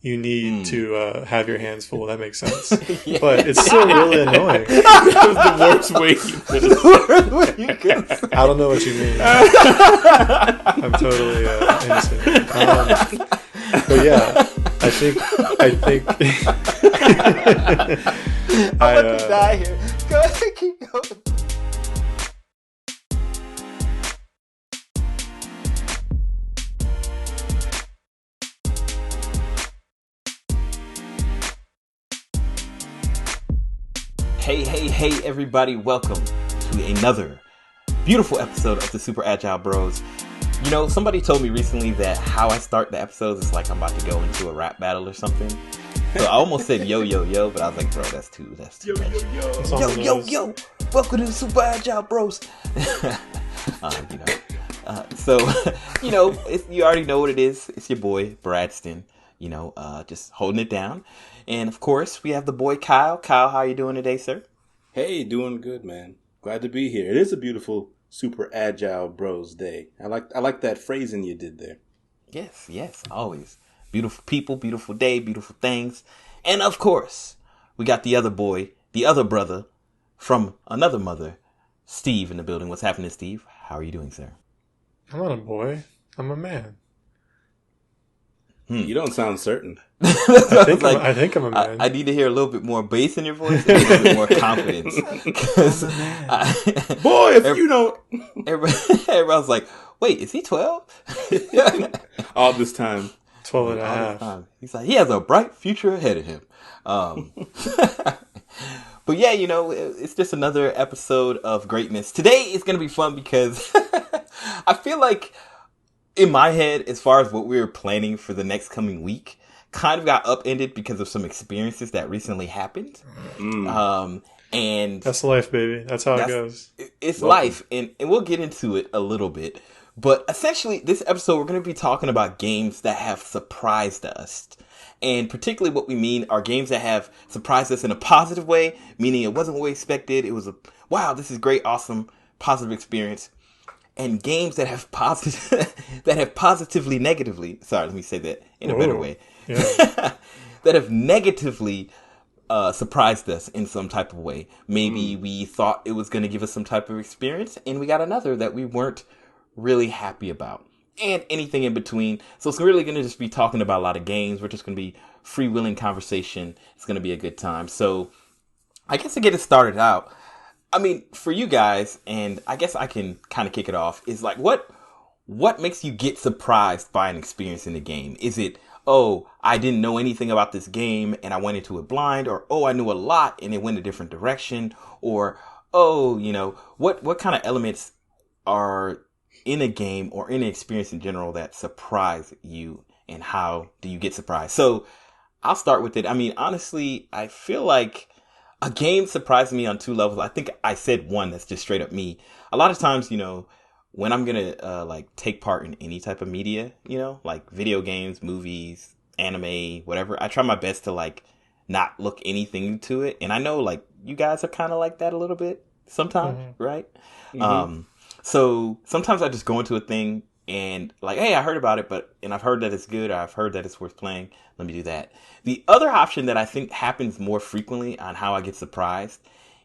you need to have your hands full. That makes sense. Yeah. But it's still really annoying. That was the worst way you could have said. I don't know what you mean. I'm totally innocent. But yeah, I think I'm about to die here. Go ahead, keep going. Hey, everybody. Welcome to another beautiful episode of the Super Agile Bros. You know, somebody told me recently that how I start the episodes is like I'm about to go into a rap battle or something. So I almost said yo, but I was like, bro, that's too much. Yo. Welcome to the Super Agile Bros. You already know what it is. It's your boy, Bradston, just holding it down. And of course, we have the boy, Kyle. Kyle, how are you doing today, sir? Hey, doing good, man. Glad to be here. It is a beautiful Super Agile Bros Day. I like that phrasing you did there. Yes, always. Beautiful people, beautiful day, beautiful things. And of course, we got the other boy, the other brother from another mother, Steve, in the building. What's happening, Steve? How are you doing, sir? I'm not a boy. I'm a man. You don't sound certain. I think I'm a man. I need to hear a little bit more bass in your voice, and a little bit more confidence. Boy, if you don't. Everybody's like, wait, is he 12? All this time. 12 and a half. He's like, he has a bright future ahead of him. But yeah, it's just another episode of greatness. Today is going to be fun because I feel like in my head, as far as what we were planning for the next coming week, kind of got upended because of some experiences that recently happened. And that's life, baby. That's how it goes. It's life, and we'll get into it a little bit. But essentially, this episode, we're going to be talking about games that have surprised us. And particularly what we mean are games that have surprised us in a positive way, meaning it wasn't what we expected. It was wow, this is great, awesome, positive experience. And games that have positively negatively, sorry, let me say that in a better way, that have negatively surprised us in some type of way. Maybe we thought it was going to give us some type of experience, and we got another that we weren't really happy about, and anything in between. So it's really going to just be talking about a lot of games. We're just going to be freewheeling conversation. It's going to be a good time. So I guess to get it started out, I mean, for you guys, and I guess I can kind of kick it off, is like, what makes you get surprised by an experience in the game? Is it, oh, I didn't know anything about this game and I went into it blind, or, oh, I knew a lot and it went a different direction, or, oh, what kind of elements are in a game or in an experience in general that surprise you, and how do you get surprised? So I'll start with it. I mean, honestly, I feel like a game surprised me on two levels. I think I said one that's just straight up me. A lot of times, when I'm going to take part in any type of media, like video games, movies, anime, whatever, I try my best to not look anything to it. And I know you guys are kind of like that a little bit sometimes, right? Mm-hmm. So sometimes I just go into a thing and hey, I heard about it, and I've heard that it's good, or I've heard that it's worth playing. Let me do that. The other option that I think happens more frequently on how I get surprised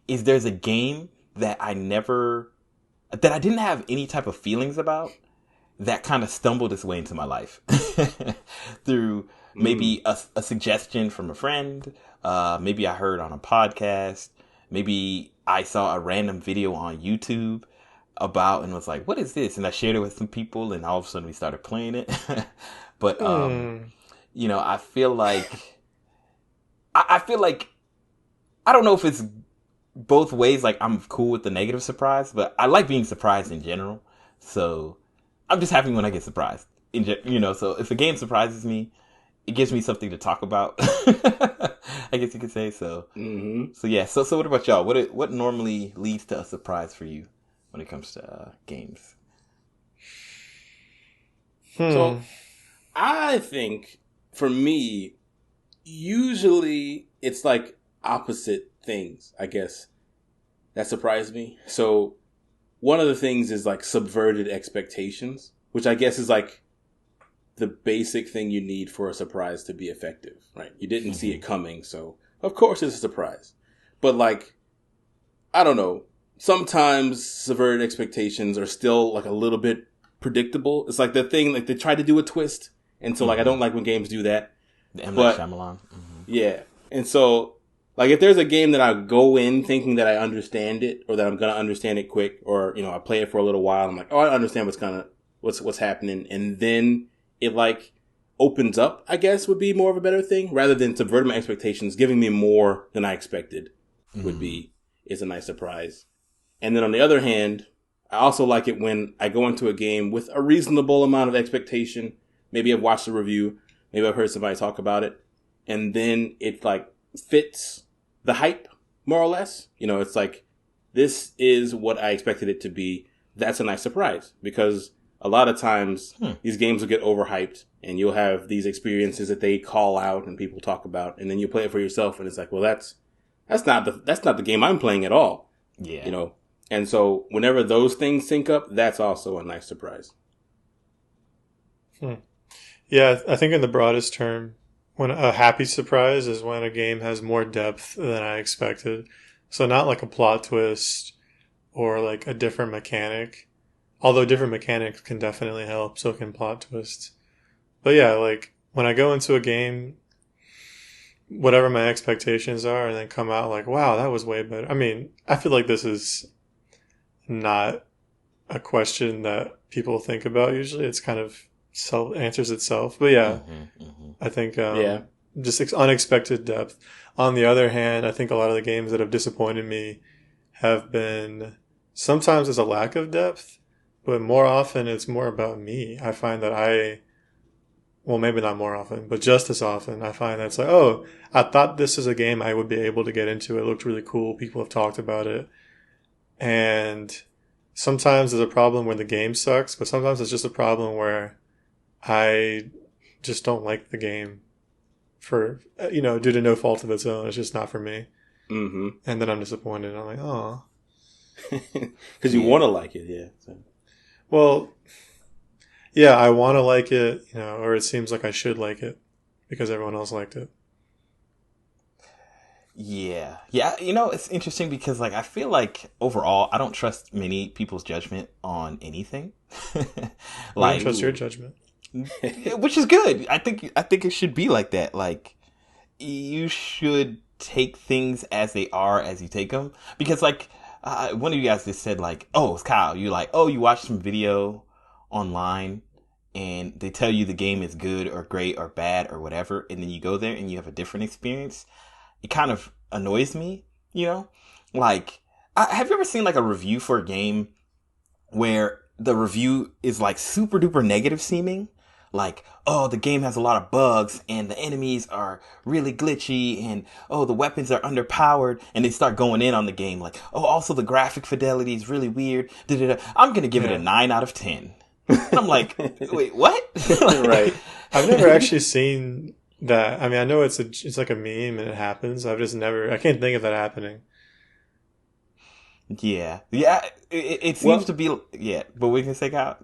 is there's a game that I didn't have any type of feelings about, that kind of stumbled its way into my life through maybe a suggestion from a friend. Maybe I heard on a podcast. Maybe I saw a random video on YouTube about and was like, what is this? And I shared it with some people, and all of a sudden we started playing it. But I feel like I don't know if it's both ways. I'm cool with the negative surprise, but I like being surprised in general. So I'm just happy when I get surprised. So if a game surprises me, it gives me something to talk about. I guess you could say so. So yeah. So what about y'all? What normally leads to a surprise for you when it comes to games? So I think for me, usually it's opposite things, I guess, that surprise me. So one of the things is subverted expectations, which I guess is the basic thing you need for a surprise to be effective, right? You didn't see it coming, so of course it's a surprise. But like, I don't know, sometimes subverted expectations are still like a little bit predictable. It's like the thing, like they try to do a twist. And so like, I don't like when games do that. The M. Night Shyamalan. Yeah. And so like if there's a game that I go in thinking that I understand it or that I'm going to understand it quick, or, you know, I play it for a little while. I'm like, oh, I understand what's happening. And then it like opens up, I guess would be more of a better thing, rather than subverting my expectations, giving me more than I expected is a nice surprise. And then on the other hand, I also like it when I go into a game with a reasonable amount of expectation. Maybe I've watched a review, maybe I've heard somebody talk about it, and then it like fits the hype more or less. You know, it's like, this is what I expected it to be. That's a nice surprise, because a lot of times these games will get overhyped and you'll have these experiences that they call out and people talk about, and then you play it for yourself and it's like, well, that's not the game I'm playing at all. Yeah. You know? And so whenever those things sync up, that's also a nice surprise. Yeah, I think in the broadest term, when a happy surprise is when a game has more depth than I expected. So not like a plot twist or like a different mechanic. Although different mechanics can definitely help, so can plot twists. But yeah, like when I go into a game, whatever my expectations are, and then come out like, wow, that was way better. I mean, I feel like this is not a question that people think about usually. It's kind of answers itself. But yeah, I think just unexpected depth. On the other hand, I think a lot of the games that have disappointed me have been, sometimes it's a lack of depth, but more often it's more about me. I find that well, maybe not more often, but just as often, I find that it's like, oh, I thought this is a game I would be able to get into. It looked really cool. People have talked about it. And sometimes there's a problem where the game sucks, but sometimes it's just a problem where I just don't like the game for, due to no fault of its own. It's just not for me. Mm-hmm. And then I'm disappointed. I'm like, oh. Because you want to like it, yeah. So. Well, yeah, I want to like it, or it seems like I should like it because everyone else liked it. Yeah. Yeah, it's interesting because, like, I feel like overall, I don't trust many people's judgment on anything. I don't trust your judgment. Which is good. I think it should be like that. Like, you should take things as they are as you take them. Because, like, one of you guys just said, like, oh, it's Kyle. You're like, oh, you watched some video online and they tell you the game is good or great or bad or whatever, and then you go there and you have a different experience. It kind of annoys me, Like, have you ever seen like a review for a game where the review is like super duper negative seeming? Like, oh, the game has a lot of bugs and the enemies are really glitchy and, oh, the weapons are underpowered, and they start going in on the game like, oh, also the graphic fidelity is really weird. I'm going to give it a 9 out of 10. And I'm like, wait, what? Right. I've never actually seen that. I mean, I know it's like a meme and it happens. I can't think of that happening. Yeah. It seems to be, yeah. But we can say, go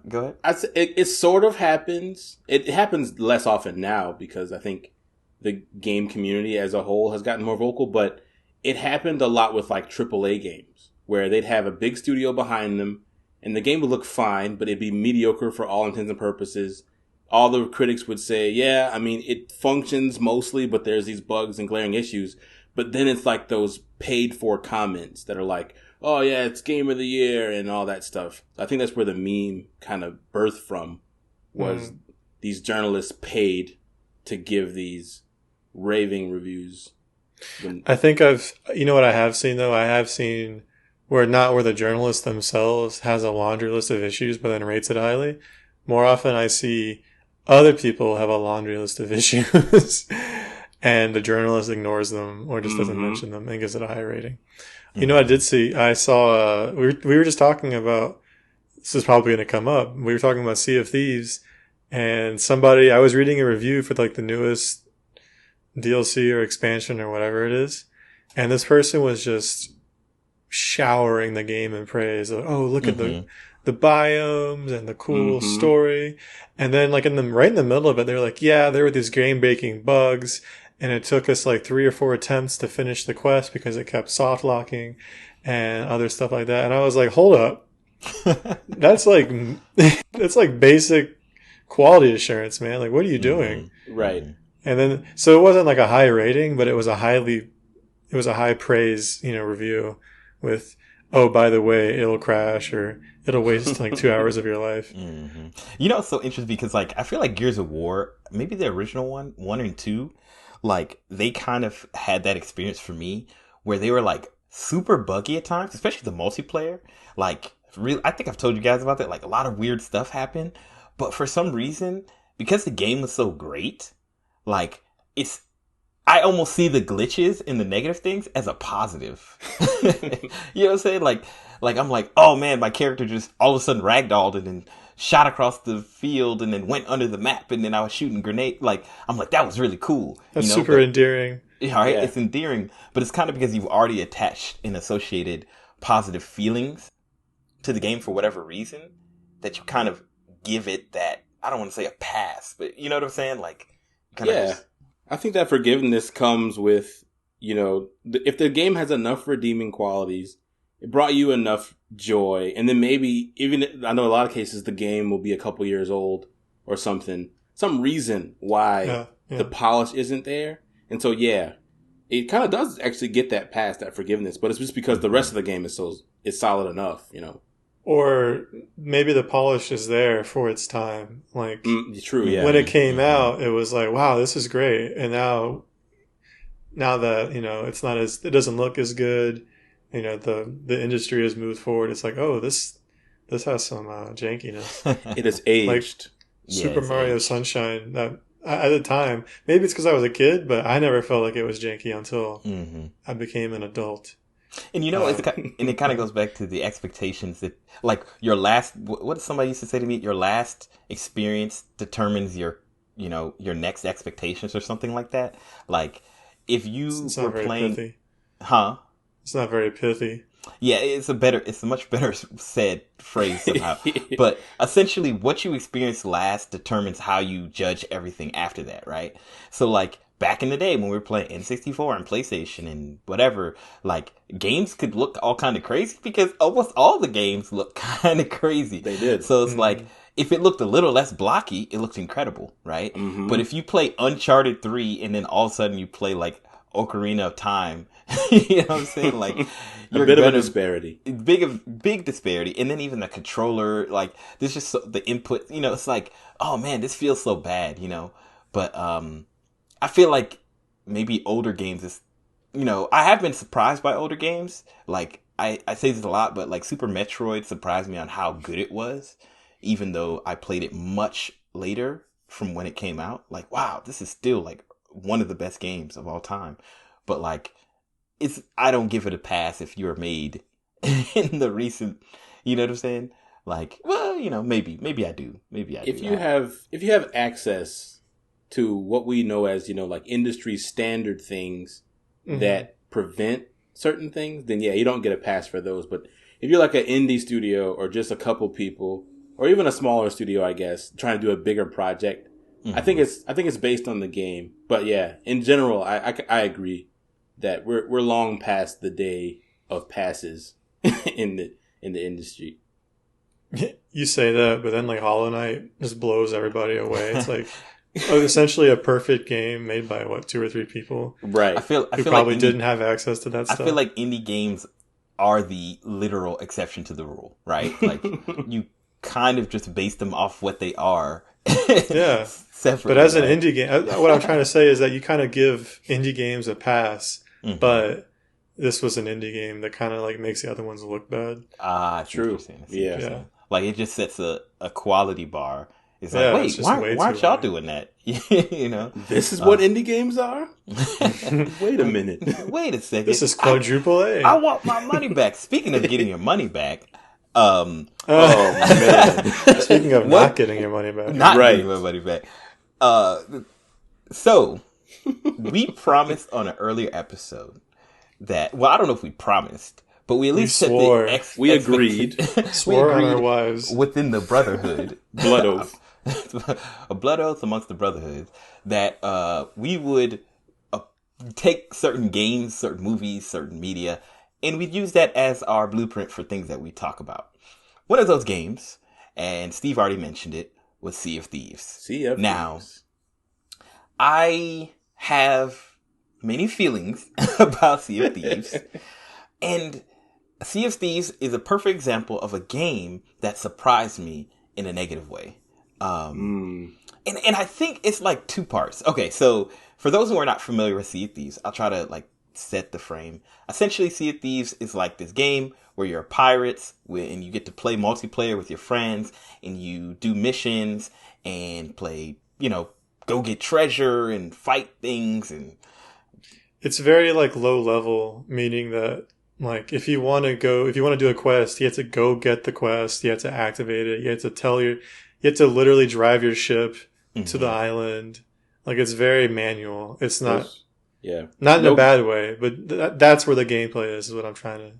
ahead. It sort of happens. It happens less often now because I think the game community as a whole has gotten more vocal, but it happened a lot with like AAA games where they'd have a big studio behind them and the game would look fine, but it'd be mediocre for all intents and purposes. All the critics would say, yeah, I mean, it functions mostly, but there's these bugs and glaring issues. But then it's like those paid for comments that are like, oh yeah, it's game of the year and all that stuff. I think that's where the meme kind of birthed from, was these journalists paid to give these raving reviews. I think what I have seen though? I have seen where the journalist themselves has a laundry list of issues but then rates it highly. More often I see other people have a laundry list of issues and the journalist ignores them or just doesn't mention them and gives it a high rating. You know, I saw, we were just talking about, this is probably going to come up. We were talking about Sea of Thieves and I was reading a review for like the newest DLC or expansion or whatever it is. And this person was just showering the game in praise. Like, oh, look at the biomes and the cool Mm-hmm. story. And then like right in the middle of it, they're like, yeah, there were these game breaking bugs. And it took us like 3 or 4 attempts to finish the quest because it kept soft locking and other stuff like that. And I was like, hold up. That's like, that's like basic quality assurance, man. Like, what are you doing? Right. And then, so it wasn't like a high rating, but it was a high praise, review with, oh, by the way, it'll crash or it'll waste like 2 hours of your life. Mm-hmm. It's so interesting because like I feel like Gears of War, maybe the original one and two, like they kind of had that experience for me where they were like super buggy at times, especially the multiplayer. Like really, I think I've told you guys about that. Like a lot of weird stuff happened, but for some reason, because the game was so great, like I almost see the glitches and the negative things as a positive. You know what I'm saying? Like I'm like, oh man, my character just all of a sudden ragdolled and then shot across the field and then went under the map and then I was shooting grenade. Like I'm like, that was really cool. That's super endearing. Yeah, right. Yeah. It's endearing, but it's kind of because you've already attached and associated positive feelings to the game for whatever reason that you kind of give it that, I don't want to say a pass, but you know what I'm saying? Like, kind of just, I think that forgiveness comes with, if the game has enough redeeming qualities, it brought you enough joy, and then maybe even, I know a lot of cases the game will be a couple years old or some reason why the polish isn't there. And so, it kind of does actually get that past that forgiveness, but it's just because the rest of the game is solid enough, Or maybe the polish is there for its time. Like, true, yeah. When it came out, it was like, wow, this is great. And now that, it's not it doesn't look as good, the industry has moved forward. It's like, oh, this has some jankiness. It has aged. Like Super Mario Sunshine, that at the time, maybe it's because I was a kid, but I never felt like it was janky until I became an adult. And it kind of goes back to the expectations that, like, your last, what did somebody used to say to me? Your last experience determines your next expectations or something like that. Like, if you were playing, pithy. Huh? It's not very pithy. Yeah, it's a much better said phrase somehow. But essentially, what you experience last determines how you judge everything after that, right? So, like, back in the day when we were playing N64 and PlayStation and whatever, like, games could look all kind of crazy because almost all the games look kind of crazy. They did. So it's like, if it looked a little less blocky, it looked incredible, right? Mm-hmm. But if you play Uncharted 3 and then all of a sudden you play, like, Ocarina of Time, you know what I'm saying? Like, a bit of a disparity. Big disparity. And then even the controller, like, there's just the input, it's like, oh man, this feels so bad, But, I feel like maybe older games is, I have been surprised by older games. Like, I say this a lot, but like Super Metroid surprised me on how good it was, even though I played it much later from when it came out. Like, wow, this is still like one of the best games of all time. But like, I don't give it a pass if you're made in the recent, you know what I'm saying? Like, well, maybe I do. Maybe I do. If you have access to what we know as, like industry standard things that prevent certain things, then you don't get a pass for those. But if you're like an indie studio or just a couple people or even a smaller studio, I guess, trying to do a bigger project, I think it's based on the game. But yeah, in general, I agree that we're long past the day of passes in the industry. You say that, but then like Hollow Knight just blows everybody away. It's like essentially a perfect game made by 2 or 3 people, right? I feel probably like didn't have access to that stuff. I feel like indie games are the literal exception to the rule, right? Like you kind of just base them off what they are. Yeah. But as an indie game, what I'm trying to say is that you kind of give indie games a pass, but this was an indie game that kind of like makes the other ones look bad. True. Yeah. Like it just sets a quality bar. It's like, wait, why aren't y'all doing that? This is what indie games are? Wait a minute. Wait a second. This is quadruple A. I want my money back. Speaking of getting your money back, oh man. Speaking of not getting your money back. Not getting my money back. So we promised on an earlier episode that, well, I don't know if we promised, but we at least set swore. the We agreed. Swore on our wives. within the brotherhood. Blood oath. A blood oath amongst the brotherhood that we would take certain games, certain movies, certain media, and we'd use that as our blueprint for things that we talk about. One of those games, and Steve already mentioned it, was Sea of Thieves. Sea of Thieves. I have many feelings about Sea of Thieves, and Sea of Thieves is a perfect example of a game that surprised me in a negative way. And I think it's like two parts. Okay, so for those who are not familiar with Sea of Thieves, I'll try to like set the frame. Essentially, Sea of Thieves is like this game where you're pirates and you get to play multiplayer with your friends and you do missions and play, go get treasure and fight things. And it's very like low level, meaning that like if you want to do a quest, you have to go get the quest, you have to activate it, you have to literally drive your ship to the island. Like it's very manual. It's not, not in a bad way, but that's where the gameplay is what I'm trying to.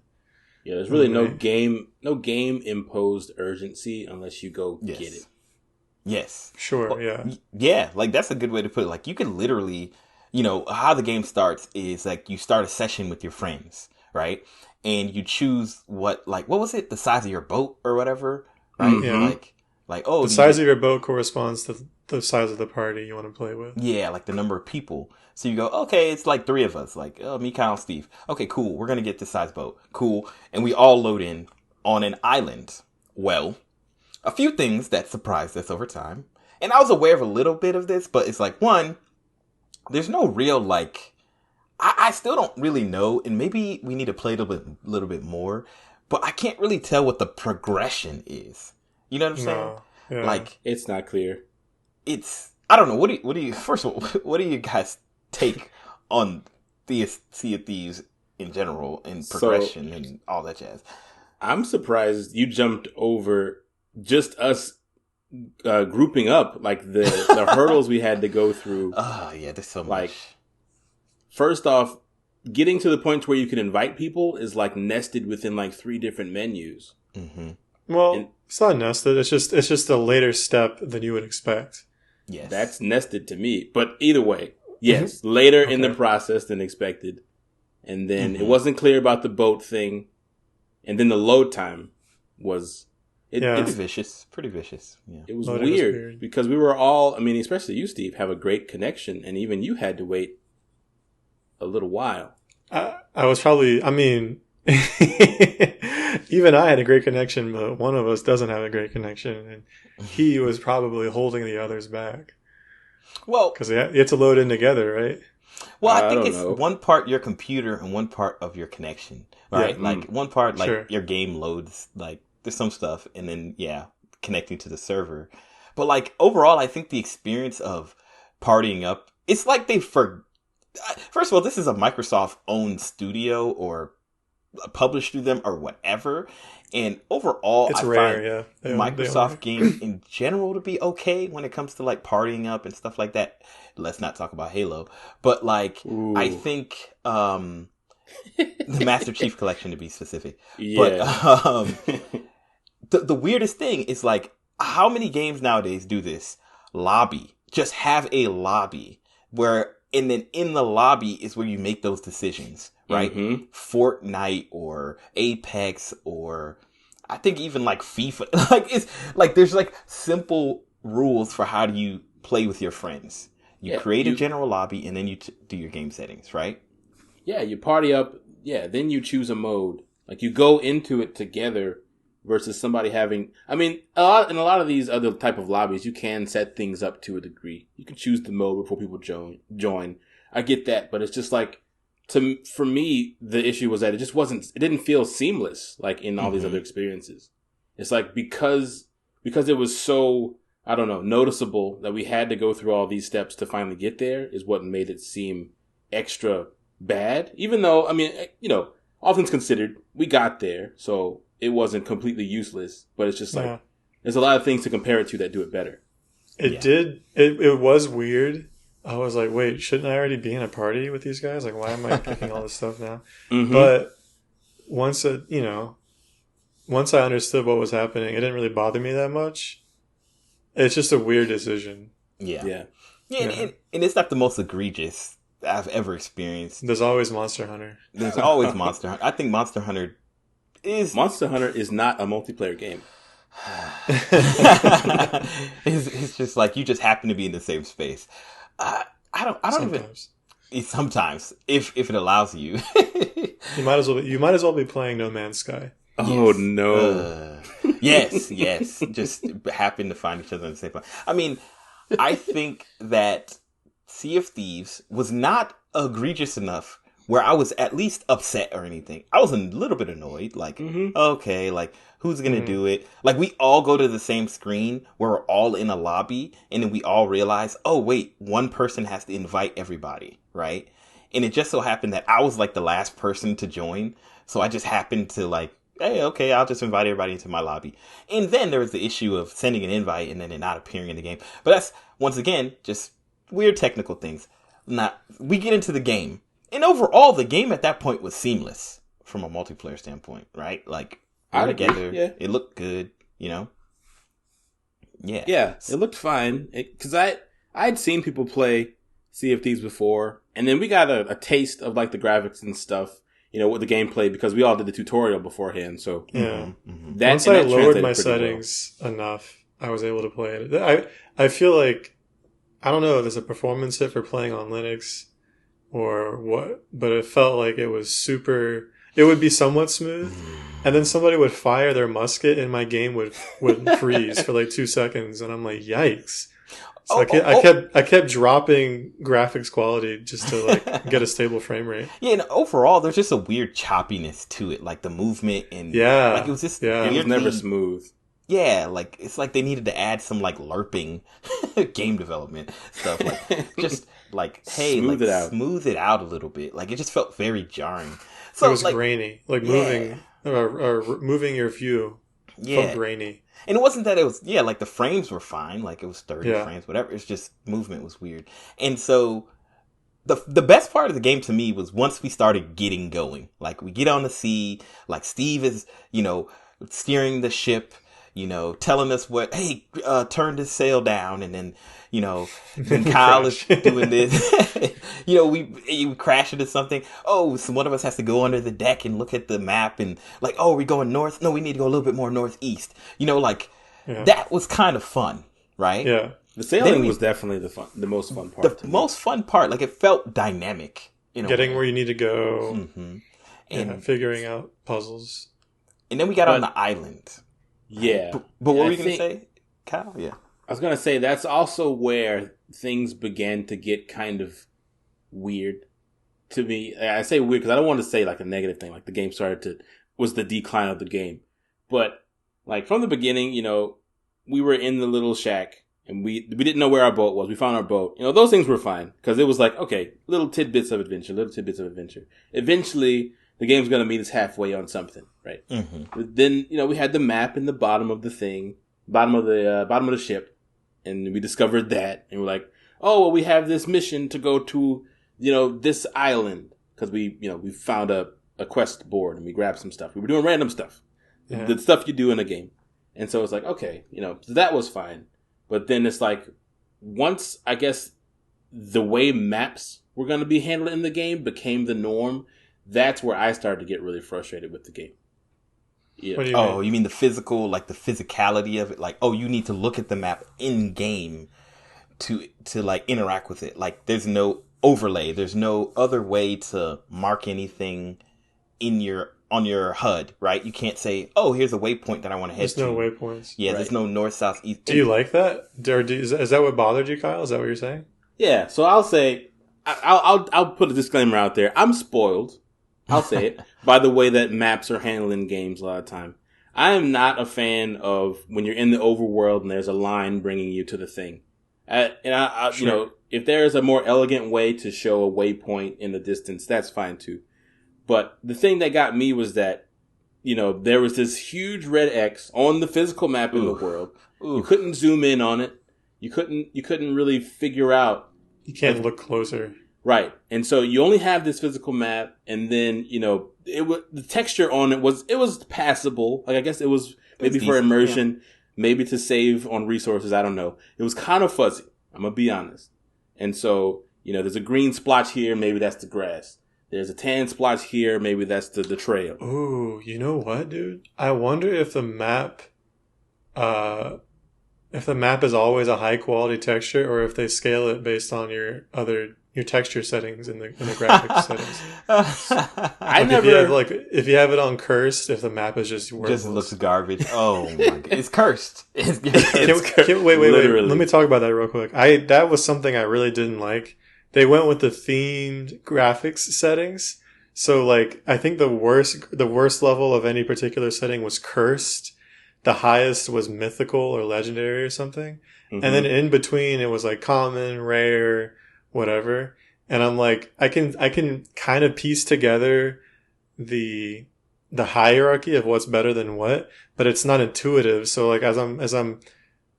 Yeah, there's really no game imposed urgency unless you go get it. Yes. Sure. Well, yeah. Like that's a good way to put it. Like you can literally, how the game starts is like you start a session with your friends, right? And you choose what was it? The size of your boat or whatever, right? Yeah. The size of your boat corresponds to the size of the party you want to play with. Yeah, like the number of people. So you go, okay, it's like 3 of us. Like, me, Kyle, Steve. Okay, cool. We're going to get this size boat. Cool. And we all load in on an island. Well, a few things that surprised us over time. And I was aware of a little bit of this, but it's like, one, there's no real, I still don't really know. And maybe we need to play a little bit more. But I can't really tell what the progression is. You know what I'm saying? No. Yeah. Like, it's not clear. I don't know. What do you, first of all, what do you guys take on the Sea of Thieves in general and progression and all that jazz? I'm surprised you jumped over just us grouping up, like the hurdles we had to go through. Oh, yeah, there's so much. Like, first off, getting to the point where you can invite people is like nested within like 3 different menus. Mm-hmm. Well, it's not nested. It's just a later step than you would expect. Yes. That's nested to me. But either way, yes, later in the process than expected. And then it wasn't clear about the boat thing. And then the load time was... Pretty vicious. Yeah. It was weird because we were all, especially you, Steve, have a great connection. And even you had to wait a little while. I was probably, even I had a great connection, but one of us doesn't have a great connection. And he was probably holding the others back. Well, because you have to load in together, right? Well, I think it's one part your computer and one part of your connection, right? Yeah. Like one part, your game loads, like there's some stuff, and then connecting to the server. But like overall, I think the experience of partying up, it's like first of all, this is a Microsoft-owned studio or published through them or whatever. And overall, it's I rare, find Microsoft games in general to be okay when it comes to like partying up and stuff like that. Let's not talk about Halo. But like, I think the Master Chief Collection to be specific. Yeah. But the weirdest thing is like, how many games nowadays do this? Lobby. Just have a lobby where, and then in the lobby is where you make those decisions. Right? Mm-hmm. Fortnite or Apex or I think even like FIFA. Like it's like there's like simple rules for how do you play with your friends. You create a general lobby and then you do your game settings, right? Yeah, you party up. Yeah, then you choose a mode. Like you go into it together versus somebody having. In a lot of these other type of lobbies, you can set things up to a degree. You can choose the mode before people join. I get that, but it's just like. For me, the issue was that it didn't feel seamless like in all these other experiences. It's like because it was so, I don't know, noticeable that we had to go through all these steps to finally get there is what made it seem extra bad. Even though, all things considered, we got there, so it wasn't completely useless, but it's just like, there's a lot of things to compare it to that do it better. It was weird. I was like, wait, shouldn't I already be in a party with these guys? Like, why am I picking all this stuff now? Mm-hmm. But once once I understood what was happening, it didn't really bother me that much. It's just a weird decision. Yeah. Yeah. And it's not the most egregious I've ever experienced. There's always Monster Hunter. There's always Monster Hunter. I think Monster Hunter is not a multiplayer game. It's just like you just happen to be in the same space. I don't Sometimes. even. Sometimes, if it allows you, You might as well be playing No Man's Sky. Oh yes. no! Yes. Just happen to find each other in the same place. I mean, I think that Sea of Thieves was not egregious enough where I was at least upset or anything. I was a little bit annoyed. Like, okay, like, who's going to do it? Like, we all go to the same screen where we're all in a lobby, and then we all realize, oh, wait, one person has to invite everybody, right? And it just so happened that I was, like, the last person to join. So I just happened to, like, hey, okay, I'll just invite everybody into my lobby. And then there was the issue of sending an invite and then it not appearing in the game. But that's, once again, just weird technical things. We get into the game. And overall, the game at that point was seamless from a multiplayer standpoint, right? Like, we're together. Yeah. It looked good, Yeah. Yeah, it looked fine. Because I'd seen people play Sea of Thieves before. And then we got a taste of, like, the graphics and stuff. With the gameplay, because we all did the tutorial beforehand. So Once I lowered my settings enough, I was able to play it. I feel like, I don't know if it's a performance hit for playing on Linux or what, but it felt like it would be somewhat smooth, and then somebody would fire their musket and my game would freeze for like 2 seconds, and I'm like, yikes. So I kept dropping graphics quality just to like get a stable frame rate. Yeah, and overall, there's just a weird choppiness to it, like the movement and like it was just it was never smooth. Yeah, like it's like they needed to add some like LARPing game development stuff, like just like hey, smooth it out a little bit. Like it just felt very jarring. So it was grainy, like moving moving your view. Felt grainy. And it wasn't that it was, like the frames were fine, like it was 30 frames, whatever. It's just movement was weird. And so the best part of the game to me was once we started getting going. Like we get on the sea, like Steve is, steering the ship, telling us turn this sail down. And then, then Kyle is doing this. We crash into something. Oh, so one of us has to go under the deck and look at the map and like, oh, are we going north? No, we need to go a little bit more northeast. That was kind of fun, right? Yeah. The sailing was definitely the most fun part. The most fun part, like it felt dynamic. Getting where you need to go. Mm-hmm. And figuring out puzzles. And then we got on the island. Yeah. But what were you going to say, Kyle? Yeah. I was going to say that's also where things began to get kind of weird to me. I say weird because I don't want to say like a negative thing, like the game was the decline of the game. But like from the beginning, we were in the little shack and we didn't know where our boat was. We found our boat. Those things were fine because it was like, okay, little tidbits of adventure. Eventually, the game's going to meet us halfway on something, right? Mm-hmm. But then, we had the map in the bottom of the bottom of the ship. And we discovered that, and we're like, oh, well, we have this mission to go to, this island. Because we found a quest board, and we grabbed some stuff. We were doing random stuff. Yeah. The stuff you do in a game. And so it's like, okay, so that was fine. But then it's like, once, I guess, the way maps were going to be handled in the game became the norm, that's where I started to get really frustrated with the game. Yeah. What do you mean? You mean the physical, like the physicality of it? Like, oh, you need to look at the map in game to like interact with it. Like, there's no overlay. There's no other way to mark anything on your HUD, right? You can't say, oh, here's a waypoint that I want to head to. There's no waypoints. Yeah, right. There's no north, south, east. Do you like that? Is that what bothered you, Kyle? Is that what you're saying? Yeah. So I'll say, I'll put a disclaimer out there. I'm spoiled. I'll say it, by the way that maps are handled in games a lot of time. I am not a fan of when you're in the overworld and there's a line bringing you to the thing. Sure. If there is a more elegant way to show a waypoint in the distance, that's fine too. But the thing that got me was that, there was this huge red X on the physical map in the world. You couldn't zoom in on it. You couldn't really figure out. You can't look closer. Right. And so you only have this physical map, and then, the texture on it was passable. Like, I guess it was maybe for decent, immersion, maybe to save on resources. I don't know. It was kind of fuzzy. I'm going to be honest. And so, there's a green splotch here. Maybe that's the grass. There's a tan splotch here. Maybe that's the trail. Ooh, you know what, dude? I wonder if the map, is always a high quality texture, or if they scale it based on your texture settings in the graphics settings. If you have it on cursed, if the map is just worthless. Just looks garbage. Oh my god, it's cursed. Wait. Let me talk about that real quick. That was something I really didn't like. They went with the themed graphics settings. So like, I think the worst level of any particular setting was cursed. The highest was mythical or legendary or something. Mm-hmm. And then in between it was like common, rare, whatever. And I'm like, I can kind of piece together the hierarchy of what's better than what, but it's not intuitive. So like, as I'm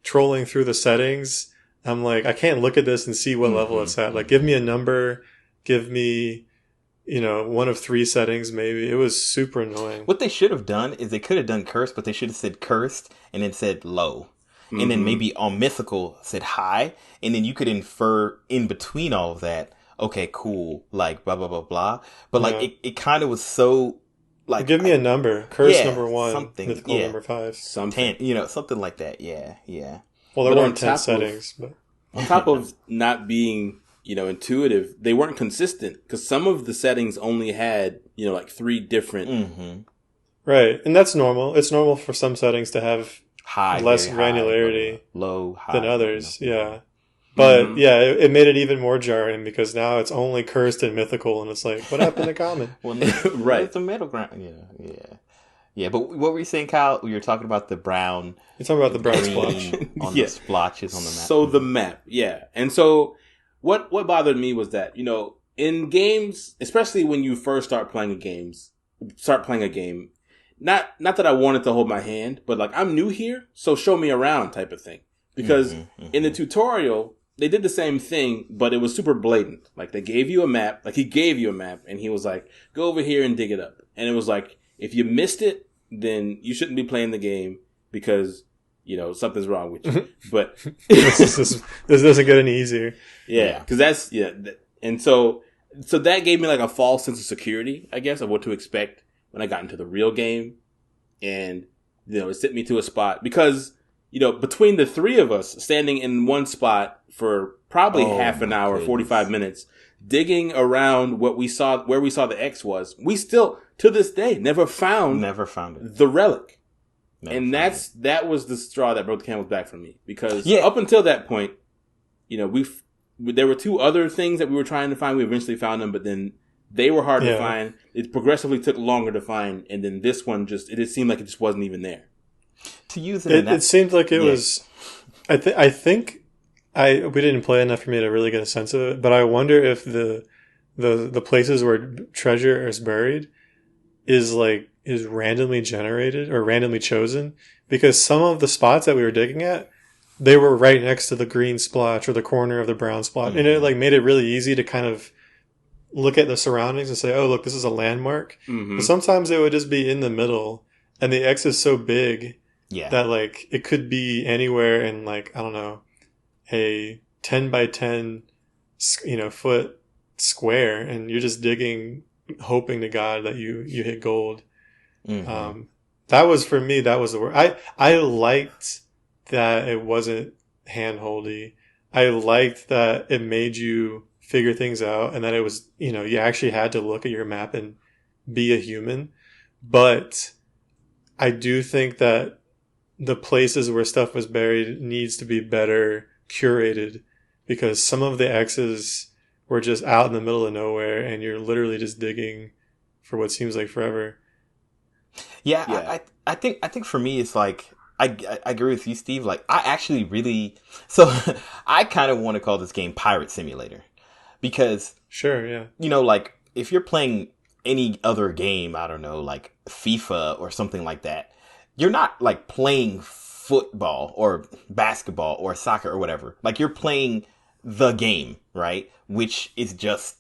trolling through the settings, I'm like, I can't look at this and see what level it's at. Like, give me a number, give me, one of 3 settings maybe. It was super annoying. What they should have done is they could have done cursed, but they should have said cursed and then said low. And then maybe on mythical said high, and then you could infer in between all of that, okay, cool, like blah blah blah blah. But like it kind of was so like, give me a number. Curse number 1, something, mythical number 5, something, 10, something like that. Yeah. Well, there weren't 10 settings, but on top of not being intuitive, they weren't consistent, because some of the settings only had like 3 different. Right, and that's normal. It's normal for some settings to have less granularity, low, high, than others. Yeah. But it made it even more jarring, because now it's only cursed and mythical, and it's like, what happened to common? Well, right. It's a middle ground. Yeah. But what were you saying, Kyle? We were talking about the brown. You're talking about the brown splotch. On the splotches on the map. So the map, yeah. And so what bothered me was that, in games, especially when you first start playing a game, not that I wanted to hold my hand, but like, I'm new here, so show me around type of thing. Because in the tutorial, they did the same thing, but it was super blatant. Like, they gave you a map, like he gave you a map, and he was like, go over here and dig it up. And it was like, if you missed it, then you shouldn't be playing the game, because, something's wrong with you. But this doesn't get any easier. Yeah, because and so that gave me like a false sense of security, I guess, of what to expect when I got into the real game. And, it sent me to a spot, because, between the 3 of us standing in one spot for probably half an hour, 45 minutes, digging around where we saw the X was, we still, to this day, never found it. The relic. That was the straw that broke the camel's back for me, because up until that point, there were 2 other things that we were trying to find. We eventually found them, but then they were hard to find. It progressively took longer to find, and then this one it seemed like it just wasn't even there. To use it, it seemed like it was. I think we didn't play enough for me to really get a sense of it, but I wonder if the places where treasure is buried is randomly generated or randomly chosen, because some of the spots that we were digging at, they were right next to the green splotch or the corner of the brown splotch, and it made it really easy to kind of look at the surroundings and say, oh, look, this is a landmark. But sometimes it would just be in the middle, and the X is so big that it could be anywhere in I don't know, a 10 by 10 foot square, and you're just digging, hoping to God that you hit gold. That was, for me, that was the word. I liked that it wasn't handholdy. I liked that it made you figure things out, and that it was, you actually had to look at your map and be a human. But I do think that the places where stuff was buried needs to be better curated, because some of the X's were just out in the middle of nowhere, and you're literally just digging for what seems like forever. I think for me, it's like, I agree with you, Steve. Like, I actually really, so I kind of want to call this game Pirate Simulator. Because, sure, yeah. Like, if you're playing any other game, I don't know, like FIFA or something like that, you're not like playing football or basketball or soccer or whatever. Like, you're playing the game, right? Which is just,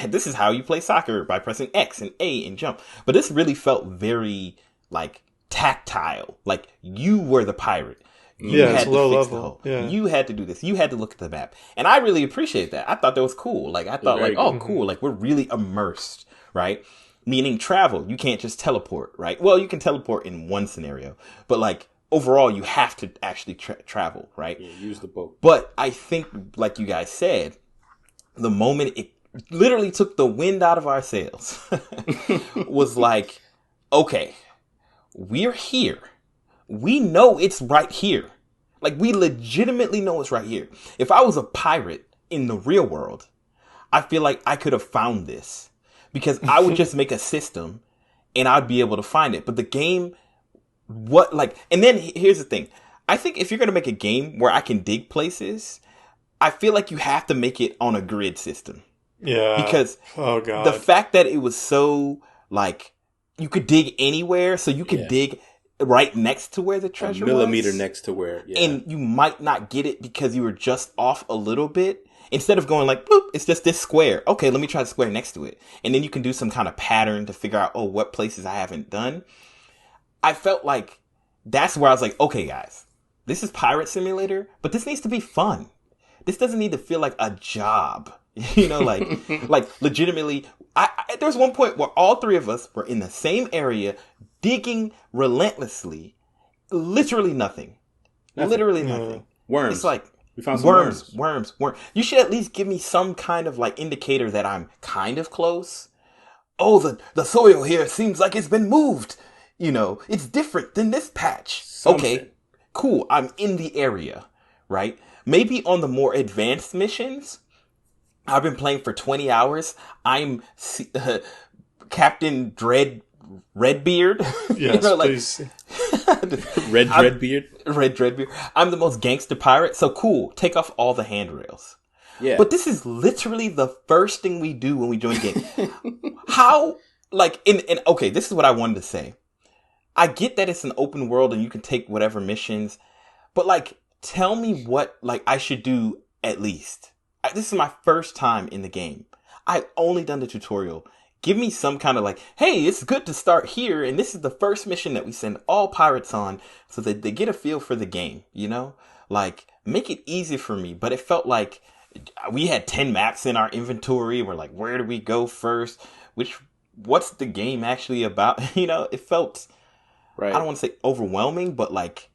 this is how you play soccer by pressing X and A and jump. But this really felt very like tactile. Like you were the pirate. You Yeah, it's had to low fix the level. hole. Yeah. You had to do this. You had to look at the map. And I really appreciate that. I thought that was cool. Like, I thought, like, very oh, good. cool. Like, we're really immersed, right? Meaning travel. You can't just teleport, right? Well, you can teleport in one scenario. But, like, overall, you have to actually travel, right? Yeah, use the boat. But I think, like you guys said, the moment it literally took the wind out of our sails was like, okay, we're here. We know it's right here. Like, we legitimately know it's right here. If I was a pirate in the real world, I feel like I could have found this because I would just make a system and I'd be able to find it. But the game, and then here's the thing. I think if you're going to make a game where I can dig places, I feel like you have to make it on a grid system. Yeah. Because oh god, the fact that it was so, like, you could dig anywhere, so you could Yeah. dig right next to where the treasure A millimeter was. next to where, yeah. And you might not get it because you were just off a little bit. Instead of going like, boop, it's just this square. Okay, let me try the square next to it. And then you can do some kind of pattern to figure out, oh, what places I haven't done. I felt like that's where I was like, okay, guys, this is Pirate Simulator, but this needs to be fun. This doesn't need to feel like a job. You know, like, like legitimately, there's one point where all three of us were in the same area digging relentlessly. Literally nothing. Literally nothing. Worms. It's like, we found some worms. You should at least give me some kind of like indicator that I'm kind of close. Oh, the soil here seems like it's been moved. You know, it's different than this patch. Something. Okay, cool. I'm in the area, right? Maybe on the more advanced missions, I've been playing for 20 hours. I'm Captain Redbeard. Yes, you know, like, please. Redbeard. Redbeard. I'm the most gangster pirate. So cool. Take off all the handrails. Yeah. But this is literally the first thing we do when we join the game. How, like, okay, this is what I wanted to say. I get that it's an open world and you can take whatever missions, but like, tell me what, like, I should do at least. This is my first time in the game. I've only done the tutorial. Give me some kind of like, hey, it's good to start here, and this is the first mission that we send all pirates on so that they get a feel for the game, you know? Like, make it easy for me. But it felt like we had 10 maps in our inventory. We're like, where do we go first? What's the game actually about? You know, it felt, right. I don't want to say overwhelming, but like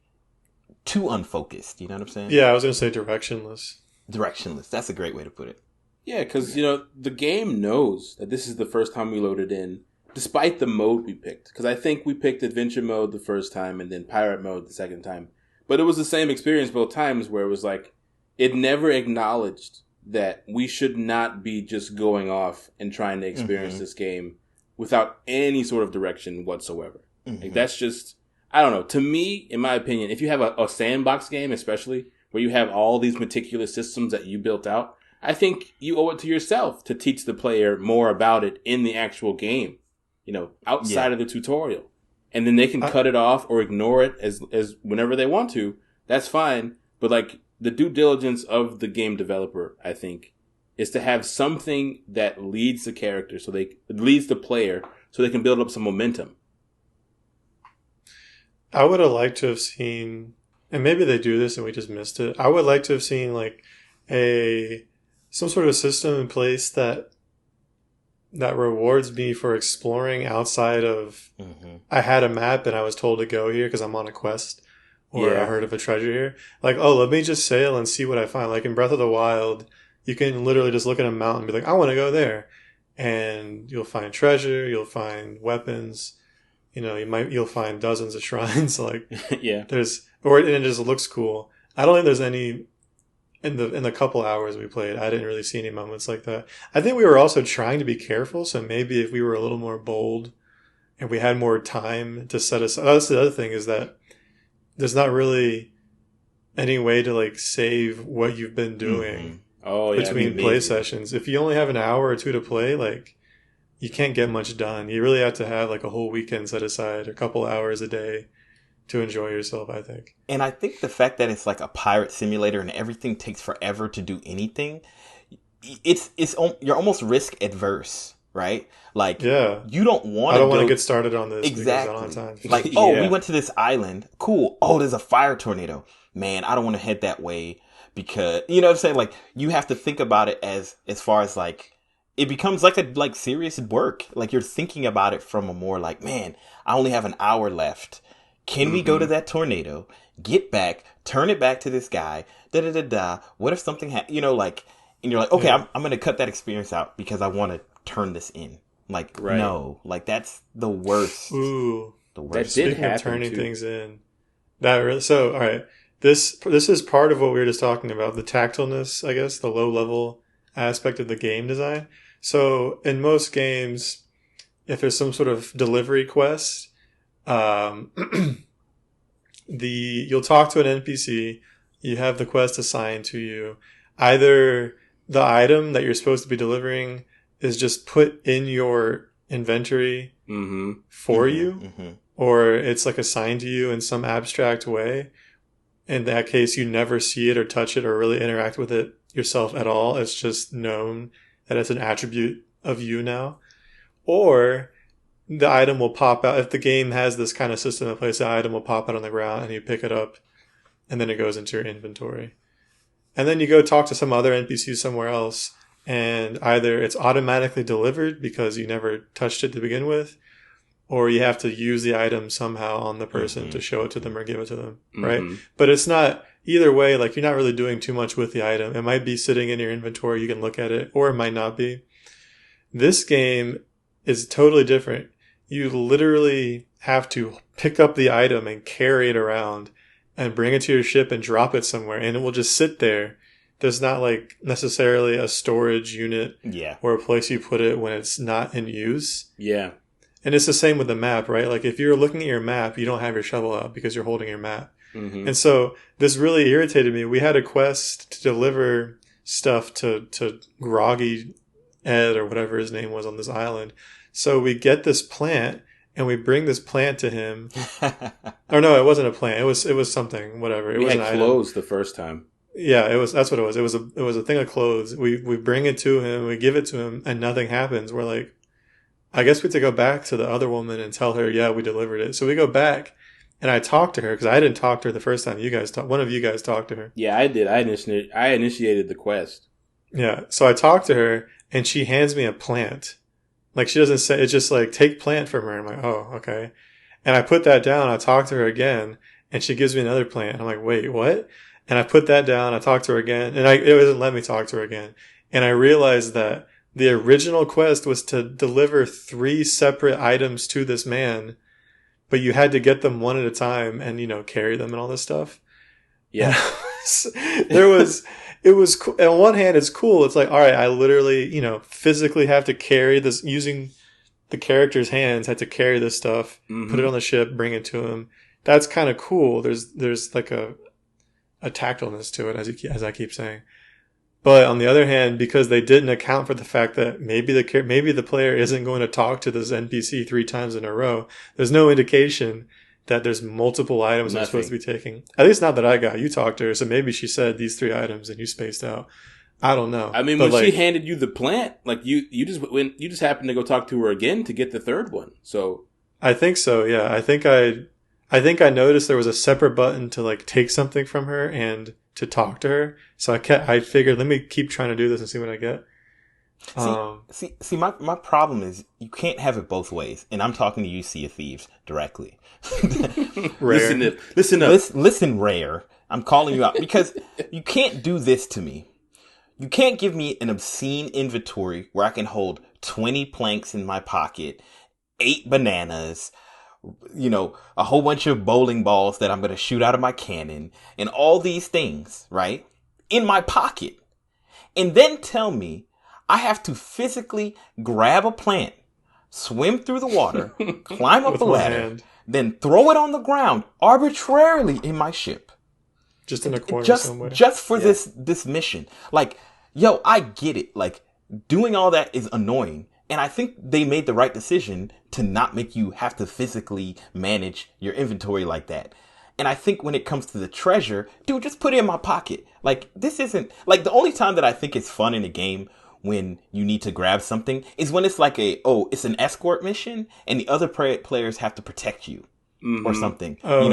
too unfocused. You know what I'm saying? Yeah, I was going to say directionless. Directionless. That's a great way to put it. Yeah, because, you know, the game knows that this is the first time we loaded in, despite the mode we picked. Because I think we picked adventure mode the first time and then pirate mode the second time. But it was the same experience both times where it was like, it never acknowledged that we should not be just going off and trying to experience this game without any sort of direction whatsoever. Like, that's just, I don't know. To me, in my opinion, if you have a sandbox game, especially, where you have all these meticulous systems that you built out, I think you owe it to yourself to teach the player more about it in the actual game, you know, outside of the tutorial. And then they can cut it off or ignore it as whenever they want to. That's fine. But like, the due diligence of the game developer, I think, is to have something that leads the character, leads the player, so they can build up some momentum. I would have liked to have seen, and maybe they do this and we just missed it. I would like to have seen like some sort of system in place that rewards me for exploring outside of. I had a map and I was told to go here because I'm on a quest, or I heard of a treasure here. Like, oh, let me just sail and see what I find. Like in Breath of the Wild, you can literally just look at a mountain and be like, I want to go there, and you'll find treasure, you'll find weapons. You know, you'll find dozens of shrines. Like, and it just looks cool. I don't think there's any in the couple hours we played. I didn't really see any moments like that. I think we were also trying to be careful. So maybe if we were a little more bold and we had more time to set us, that's the other thing, is that there's not really any way to like save what you've been doing between play sessions. If you only have an hour or two to play, like, you can't get much done. You really have to have like a whole weekend set aside, a couple hours a day to enjoy yourself, I think. And I think the fact that it's like a pirate simulator and everything takes forever to do anything, you're almost risk adverse, right? Like, you don't want to. I don't want to get started on this exactly. because I don't have time. Like, we went to this island. Cool. Oh, there's a fire tornado. Man, I don't want to head that way because, you know what I'm saying? Like, you have to think about it as far as like, it becomes like serious work. Like, you're thinking about it from a more like, man, I only have an hour left. Can we go to that tornado, get back, turn it back to this guy, da-da-da-da. What if something like, and you're like, okay, I'm going to cut that experience out because I want to turn this in. Like, no, like that's the worst. Ooh. The worst. That did happen, turning things in. That really, so, all right. This is part of what we were just talking about, the tactileness, I guess, the low level aspect of the game design. So in most games, if there's some sort of delivery quest, you'll talk to an NPC, you have the quest assigned to you. Either the item that you're supposed to be delivering is just put in your inventory for you, or it's like assigned to you in some abstract way. In that case, you never see it or touch it or really interact with it yourself at all. It's just known that it's an attribute of you now. Or the item will pop out. If the game has this kind of system in place, the item will pop out on the ground and you pick it up and then it goes into your inventory. And then you go talk to some other NPC somewhere else, and either it's automatically delivered because you never touched it to begin with, or you have to use the item somehow on the person to show it to them or give it to them, right? But it's not, either way, like you're not really doing too much with the item. It might be sitting in your inventory, you can look at it, or it might not be. This game is totally different. You literally have to pick up the item and carry it around and bring it to your ship and drop it somewhere, and it will just sit there. There's not like necessarily a storage unit or a place you put it when it's not in use. Yeah. And it's the same with the map, right? Like if you're looking at your map, you don't have your shovel out because you're holding your map. And so this really irritated me. We had a quest to deliver stuff to Groggy Ed or whatever his name was on this island. So we get this plant and we bring this plant to him. Or no, it wasn't a plant. It was something, whatever. We had clothes the first time. Yeah, that's what it was. It was a thing of clothes. We bring it to him, we give it to him, and nothing happens. We're like, I guess we have to go back to the other woman and tell her, yeah, we delivered it. So we go back, and I talked to her because I didn't talk to her the first time. One of you guys talked to her. Yeah, I did. I initiated the quest. Yeah, so I talked to her, and she hands me a plant. Like, she doesn't say, it's just like, take plant from her. I'm like, oh, okay. And I put that down, I talk to her again, and she gives me another plant. I'm like, wait, what? And I put that down, I talked to her again, and it doesn't let me talk to her again. And I realized that the original quest was to deliver 3 separate items to this man, but you had to get them one at a time and, carry them and all this stuff. Yeah. It was on one hand, it's cool. It's like, all right, I literally, physically have to carry this using the character's hands, had to carry this stuff, put it on the ship, bring it to him. That's kind of cool. There's like a tactileness to it, as I keep saying. But on the other hand, because they didn't account for the fact that maybe the player isn't going to talk to this NPC 3 times in a row, there's no indication that there's multiple items I'm supposed to be taking. At least not that I got. You talked to her, so maybe she said these 3 items and you spaced out. I don't know. I mean, when she handed you the plant, like you just happened to go talk to her again to get the 3rd one. So I think so. Yeah, I think I noticed there was a separate button to like take something from her and to talk to her. So I figured, let me keep trying to do this and see what I get. See, my problem is you can't have it both ways, and I'm talking to you, Sea of Thieves, directly. Rare. Listen up. Listen, Rare. I'm calling you out because you can't do this to me. You can't give me an obscene inventory where I can hold 20 planks in my pocket, 8 bananas, a whole bunch of bowling balls that I'm going to shoot out of my cannon, and all these things, right, in my pocket. And then tell me I have to physically grab a plant, swim through the water, climb up a ladder, then throw it on the ground arbitrarily in my ship. Just in a corner somewhere. Just for this mission. Like, yo, I get it. Like, doing all that is annoying. And I think they made the right decision to not make you have to physically manage your inventory like that. And I think when it comes to the treasure, dude, just put it in my pocket. Like, this isn't, like, the only time that I think it's fun in a game when you need to grab something is when it's like it's an escort mission and the other players have to protect you or something. Oh,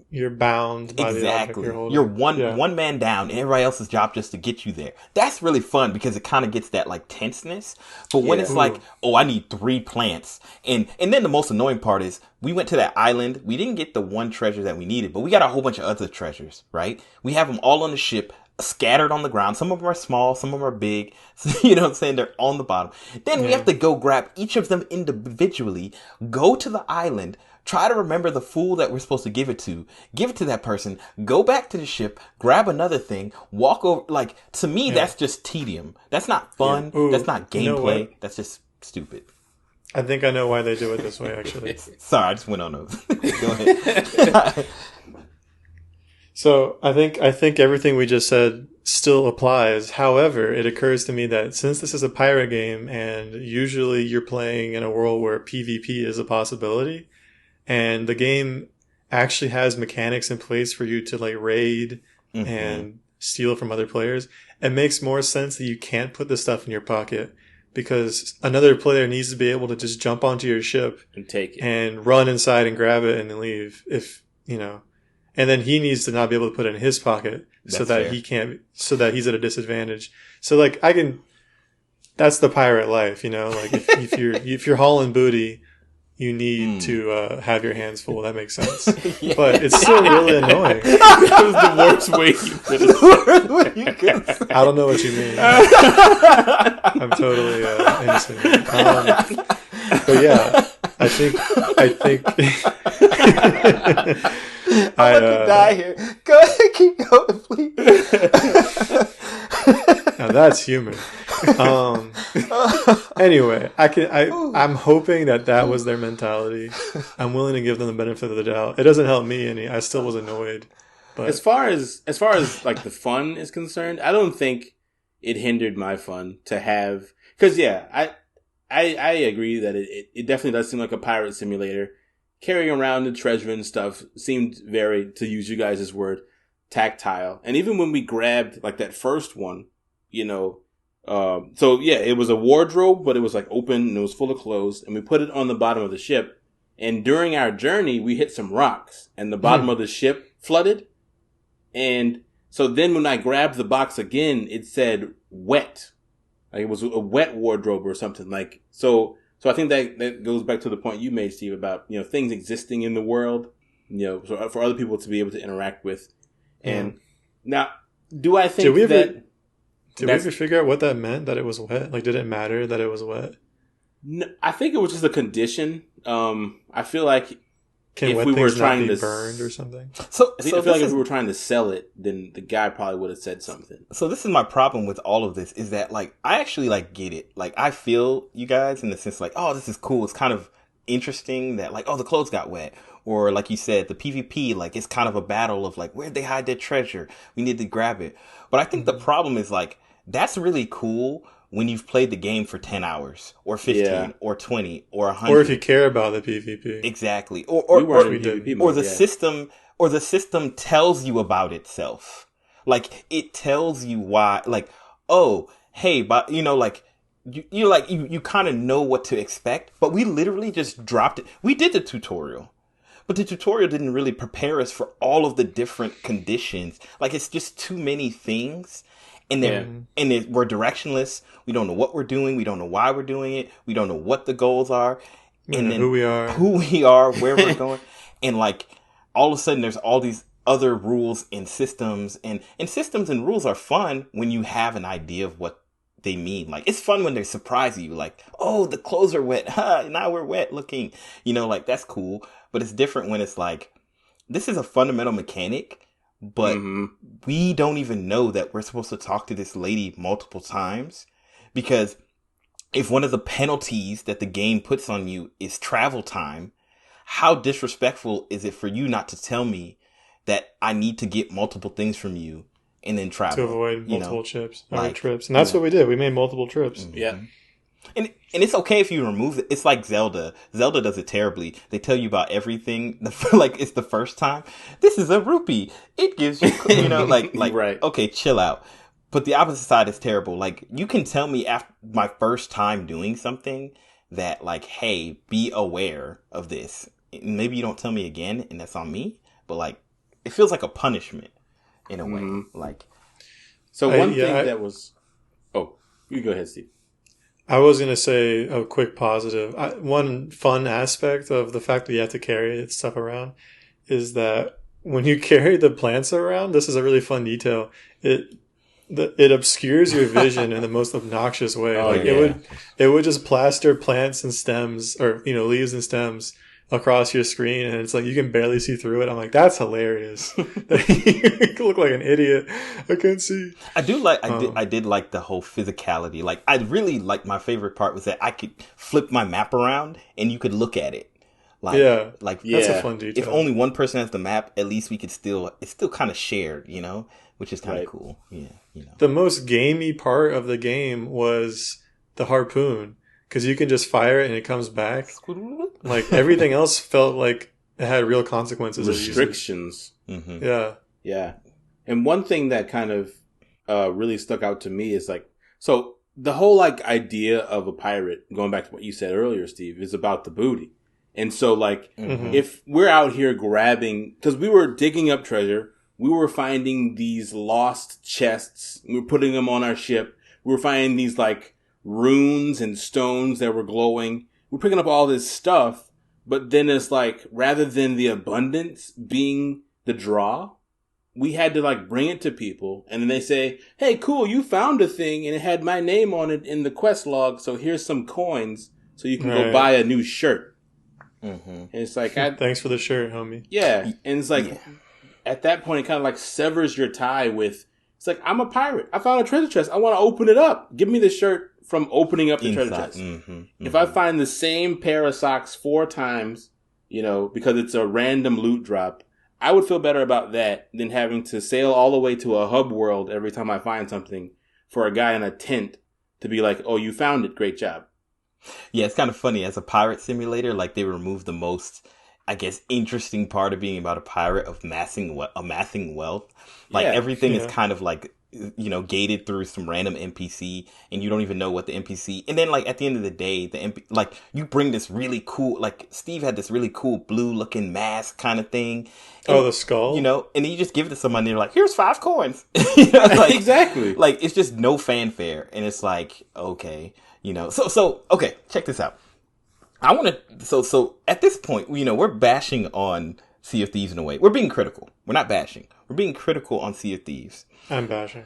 you're bound by the object you're holding. You're one man down and everybody else's job just to get you there. That's really fun because it kind of gets that like tenseness. But when it's like, I need 3 plants. And then the most annoying part is we went to that island. We didn't get the one treasure that we needed, but we got a whole bunch of other treasures, right? We have them all on the ship, scattered on the ground. Some of them are small, some of them are big. So, you know what I'm saying? They're on the bottom. Then we have to go grab each of them individually, go to the island, try to remember the fool that we're supposed to give it to that person, go back to the ship, grab another thing, walk over. Like, to me, that's just tedium. That's not fun. Yeah. Ooh, that's not gameplay. You know that's just stupid. I think I know why they do it this way, actually. Sorry, I just went on those. Go ahead. So I think everything we just said still applies. However, it occurs to me that since this is a pirate game and usually you're playing in a world where PvP is a possibility, and the game actually has mechanics in place for you to like raid and steal from other players, it makes more sense that you can't put the stuff in your pocket because another player needs to be able to just jump onto your ship and take it and run inside and grab it and then leave if, you know. And then he needs to not be able to put it in his pocket so that he's at a disadvantage. So like that's the pirate life, you know, like if you're hauling booty, you need to have your hands full. That makes sense. But it's still really annoying. That was the worst way you could have said it. I don't know what you mean. I'm totally innocent. But yeah, I think I'm about to die here. Go ahead, keep going, please. Now that's humor. Anyway, I'm hoping that was their mentality. I'm willing to give them the benefit of the doubt. It doesn't help me any. I still was annoyed. But as far as like the fun is concerned, I don't think it hindered my fun to have, because I agree that it definitely does seem like a pirate simulator. Carrying around the treasure and stuff seemed very, to use you guys' word, tactile. And even when we grabbed like that first one, you know, it was a wardrobe, but it was like open and it was full of clothes, and we put it on the bottom of the ship. And during our journey, we hit some rocks and the bottom of the ship flooded. And so then when I grabbed the box again, it said wet. Like it was a wet wardrobe or something. Like, so I think that goes back to the point you made, Steve, about, you know, things existing in the world, you know, so for other people to be able to interact with. And now, do I think Did we ever figure out what that meant, that it was wet? Like, did it matter that it was wet? No, I think it was just a condition. I feel like if we were trying to burned or something. I feel like if we were trying to sell it, then the guy probably would have said something. So this is my problem with all of this, is that like I actually like get it. Like I feel you guys in the sense like, oh, this is cool. It's kind of interesting that like, oh, the clothes got wet. Or like you said, the PvP, like it's kind of a battle of like, where'd they hide their treasure? We need to grab it. But I think the problem is like, that's really cool when you've played the game for 10 hours or 15 or 20 or 100. Or if you care about the PvP. Exactly. The system tells you about itself. Like it tells you why, like, oh, hey, but you know, like you kind of know what to expect, but we literally just dropped it. We did the tutorial. But the tutorial didn't really prepare us for all of the different conditions. Like it's just too many things. And we're directionless. We don't know what we're doing. We don't know why we're doing it. We don't know what the goals are. And then who we are, where we're going. And like all of a sudden there's all these other rules and systems. And systems and rules are fun when you have an idea of what they mean. Like it's fun when they surprise you. Like, oh, the clothes are wet. Now we're wet looking. You know, like that's cool. But it's different when it's like, this is a fundamental mechanic. But we don't even know that we're supposed to talk to this lady multiple times, because if one of the penalties that the game puts on you is travel time, how disrespectful is it for you not to tell me that I need to get multiple things from you and then travel to avoid multiple trips? And that's what we did. We made multiple trips. Yeah. And it's okay if you remove it. It's like Zelda. Zelda does it terribly. They tell you about everything. Like it's the first time. This is a rupee. It gives you, like right. Okay, chill out. But the opposite side is terrible. Like you can tell me after my first time doing something that like, hey, be aware of this. Maybe you don't tell me again, and that's on me. But like, it feels like a punishment in a way. Like, so one thing that was. Oh, you go ahead, Steve. I was going to say a quick positive. One fun aspect of the fact that you have to carry stuff around is that when you carry the plants around, this is a really fun detail. It obscures your vision in the most obnoxious way. It would just plaster plants and stems, or leaves and stems across your screen, and it's like you can barely see through it. I'm like, that's hilarious. You look like an idiot. I can't see. I did like the whole physicality. Like I really like, my favorite part was that I could flip my map around and you could look at it. That's a fun detail. If only one person has the map, at least we could it's still kind of shared, which is kind of cool. Yeah, The most gamey part of the game was the harpoon, because you can just fire it and it comes back. Like everything else felt like it had real consequences. Restrictions. Mm-hmm. Yeah. And one thing that kind of really stuck out to me is like, so the whole like idea of a pirate, going back to what you said earlier, Steve, is about the booty. And so like, if we're out here grabbing, because we were digging up treasure, we were finding these lost chests, we were putting them on our ship, we were finding these like runes and stones that were glowing. We're picking up all this stuff, but then it's like, rather than the abundance being the draw, we had to like bring it to people, and then they say, hey, cool, you found a thing and it had my name on it in the quest log, so here's some coins so you can go buy a new shirt. And it's like, thanks for the shirt, homie. Yeah. And it's like, at that point, it kind of like severs your tie with, it's like, I'm a pirate. I found a treasure chest. I want to open it up. Give me the shirt from opening up the treasure chest. If I find the same pair of socks 4 times, because it's a random loot drop, I would feel better about that than having to sail all the way to a hub world every time I find something for a guy in a tent to be like, oh, you found it. Great job. Yeah, it's kind of funny. As a pirate simulator, like they removed the most, I guess, interesting part of being about a pirate, of amassing wealth. Like everything is kind of like, gated through some random NPC, and you don't even know what the NPC. And then like at the end of the day, like you bring this really cool, like Steve had this really cool blue looking mask kind of thing. And, the skull, and then you just give it to somebody and they're like, here's 5 coins. Like, exactly. Like it's just no fanfare. And it's like, okay, so okay, check this out. I want to, so at this point, we're bashing on Sea of Thieves in a way. We're being critical. We're not bashing. We're being critical on Sea of Thieves. I'm bashing.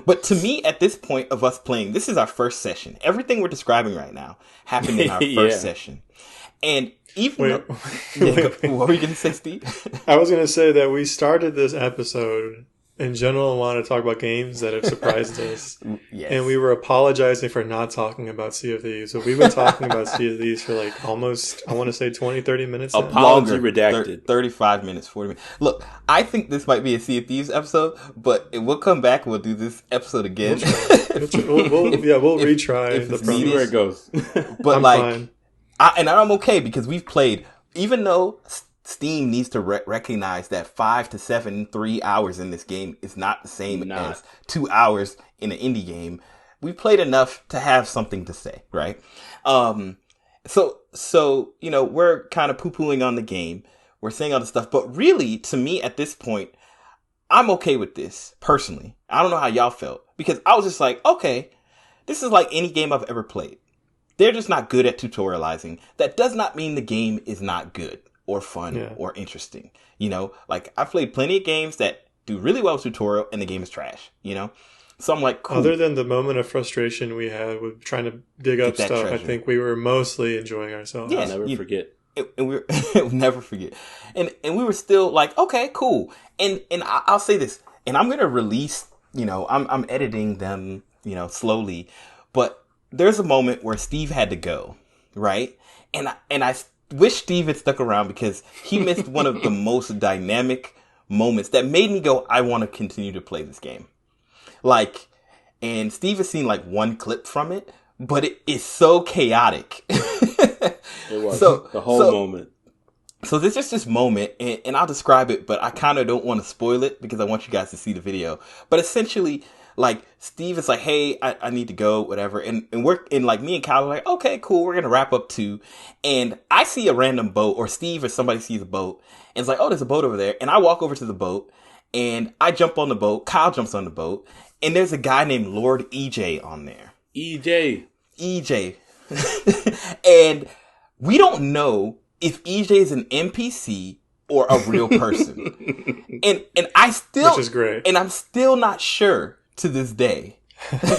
But to me, at this point of us playing, this is our first session. Everything we're describing right now happened in our first session. And even what were you going to say, Steve? I was going to say that we started this episode in general want to talk about games that have surprised us. Yes. And we were apologizing for not talking about Sea of Thieves. So we've been talking about Sea of Thieves for like almost, I want to say 20, 30 minutes. Apology redacted. 35 minutes, 40 minutes. Look, I think this might be a Sea of Thieves episode, but we'll come back and we'll do this episode again. We'll retry. If see where it goes. But I'm I'm okay because we've played, even though Steam needs to recognize that 5 to 7, 3 hours in this game is not the same as 2 hours in an indie game. We played enough to have something to say, right? So we're kind of poo-pooing on the game. We're saying all this stuff, but really, to me, at this point, I'm okay with this personally. I don't know how y'all felt, because I was just like, okay, this is like any game I've ever played. They're just not good at tutorializing. That does not mean the game is not good or fun or interesting. Like I've played plenty of games that do really well with tutorial and the game is trash, So I'm like, cool. Other than the moment of frustration we had with trying to dig up stuff, treasure. I think we were mostly enjoying ourselves. Yeah, I'll never forget. And we'll never forget. And we were still like, okay, cool. And I'll say this, and I'm going to release, I'm editing them, slowly, but there's a moment where Steve had to go, right? And I wish Steve had stuck around, because he missed one of the most dynamic moments that made me go, I want to continue to play this game. And Steve has seen like one clip from it, but it is so chaotic. It was the whole moment. So there's just this moment, and I'll describe it, but I kind of don't want to spoil it because I want you guys to see the video. But essentially, like, Steve is like, hey, I need to go, whatever. And like, me and Kyle are like, okay, cool, we're going to wrap up too. And I see a random boat, or Steve or somebody sees a boat, and it's like, oh, there's a boat over there. And I walk over to the boat, and I jump on the boat. Kyle jumps on the boat, and there's a guy named Lord EJ on there. EJ. And we don't know if EJ is an NPC or a real person. and I still, which is great. And I'm still not sure to this day.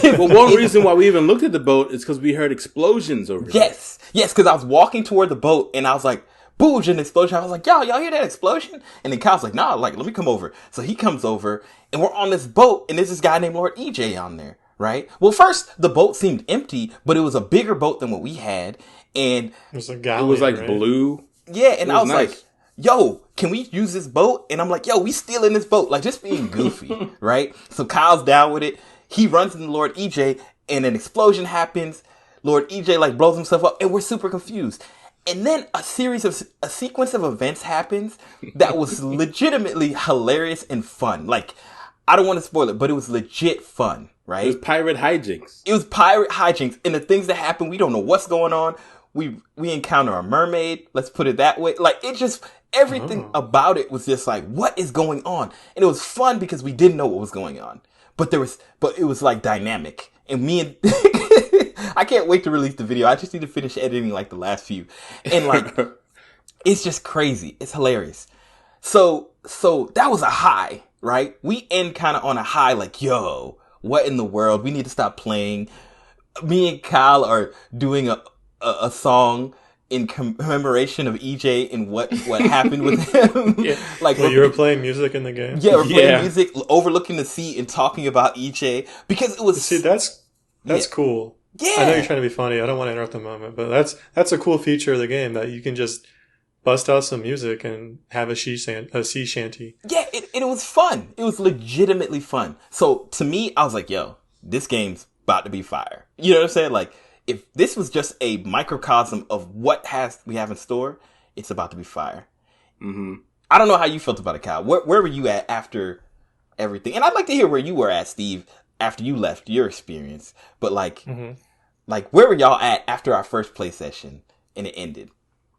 Well, one reason why we even looked at the boat is because we heard explosions over there. Yes, because I was walking toward the boat and I was like, booge, an explosion. I was like, y'all hear that explosion? And then Kyle's like, nah, like, let me come over. So he comes over and we're on this boat and there's this guy named Lord EJ on there, right? Well, first, the boat seemed empty, but it was a bigger boat than what we had. And it was a galleon, it was like right? blue. Yeah, and I was nice. like, yo, can we use this boat? And I'm like, yo, we still in this boat. Like, just being goofy, right? So Kyle's down with it. He runs into Lord EJ, and an explosion happens. Lord EJ, like, blows himself up, and we're super confused. And then a sequence of events happens that was legitimately hilarious and fun. Like, I don't want to spoil it, but it was legit fun, right? It was pirate hijinks. And the things that happen, we don't know what's going on. We encounter a mermaid. Let's put it that way. Like, it just, everything about it was just like, what is going on? And it was fun because we didn't know what was going on. But it was like dynamic. And me and, I can't wait to release the video. I just need to finish editing like the last few. And like, it's just crazy. It's hilarious. So that was a high, right? We end kind of on a high, like, yo, what in the world? We need to stop playing. Me and Kyle are doing a song in commemoration of EJ and what happened with him. Yeah. Like, you were playing music in the game? Yeah, we're playing music, overlooking the sea and talking about EJ because it was. See, that's cool. Yeah. I know you're trying to be funny. I don't want to interrupt the moment, but that's a cool feature of the game that you can just bust out some music and have a sea shanty. Yeah, and it was fun. It was legitimately fun. So to me, I was like, yo, this game's about to be fire. You know what I'm saying? Like, if this was just a microcosm of what we have in store, it's about to be fire. Mm-hmm. I don't know how you felt about it, Kyle. Where were you at after everything? And I'd like to hear where you were at, Steve, after you left your experience. But like, like, where were y'all at after our first play session and it ended?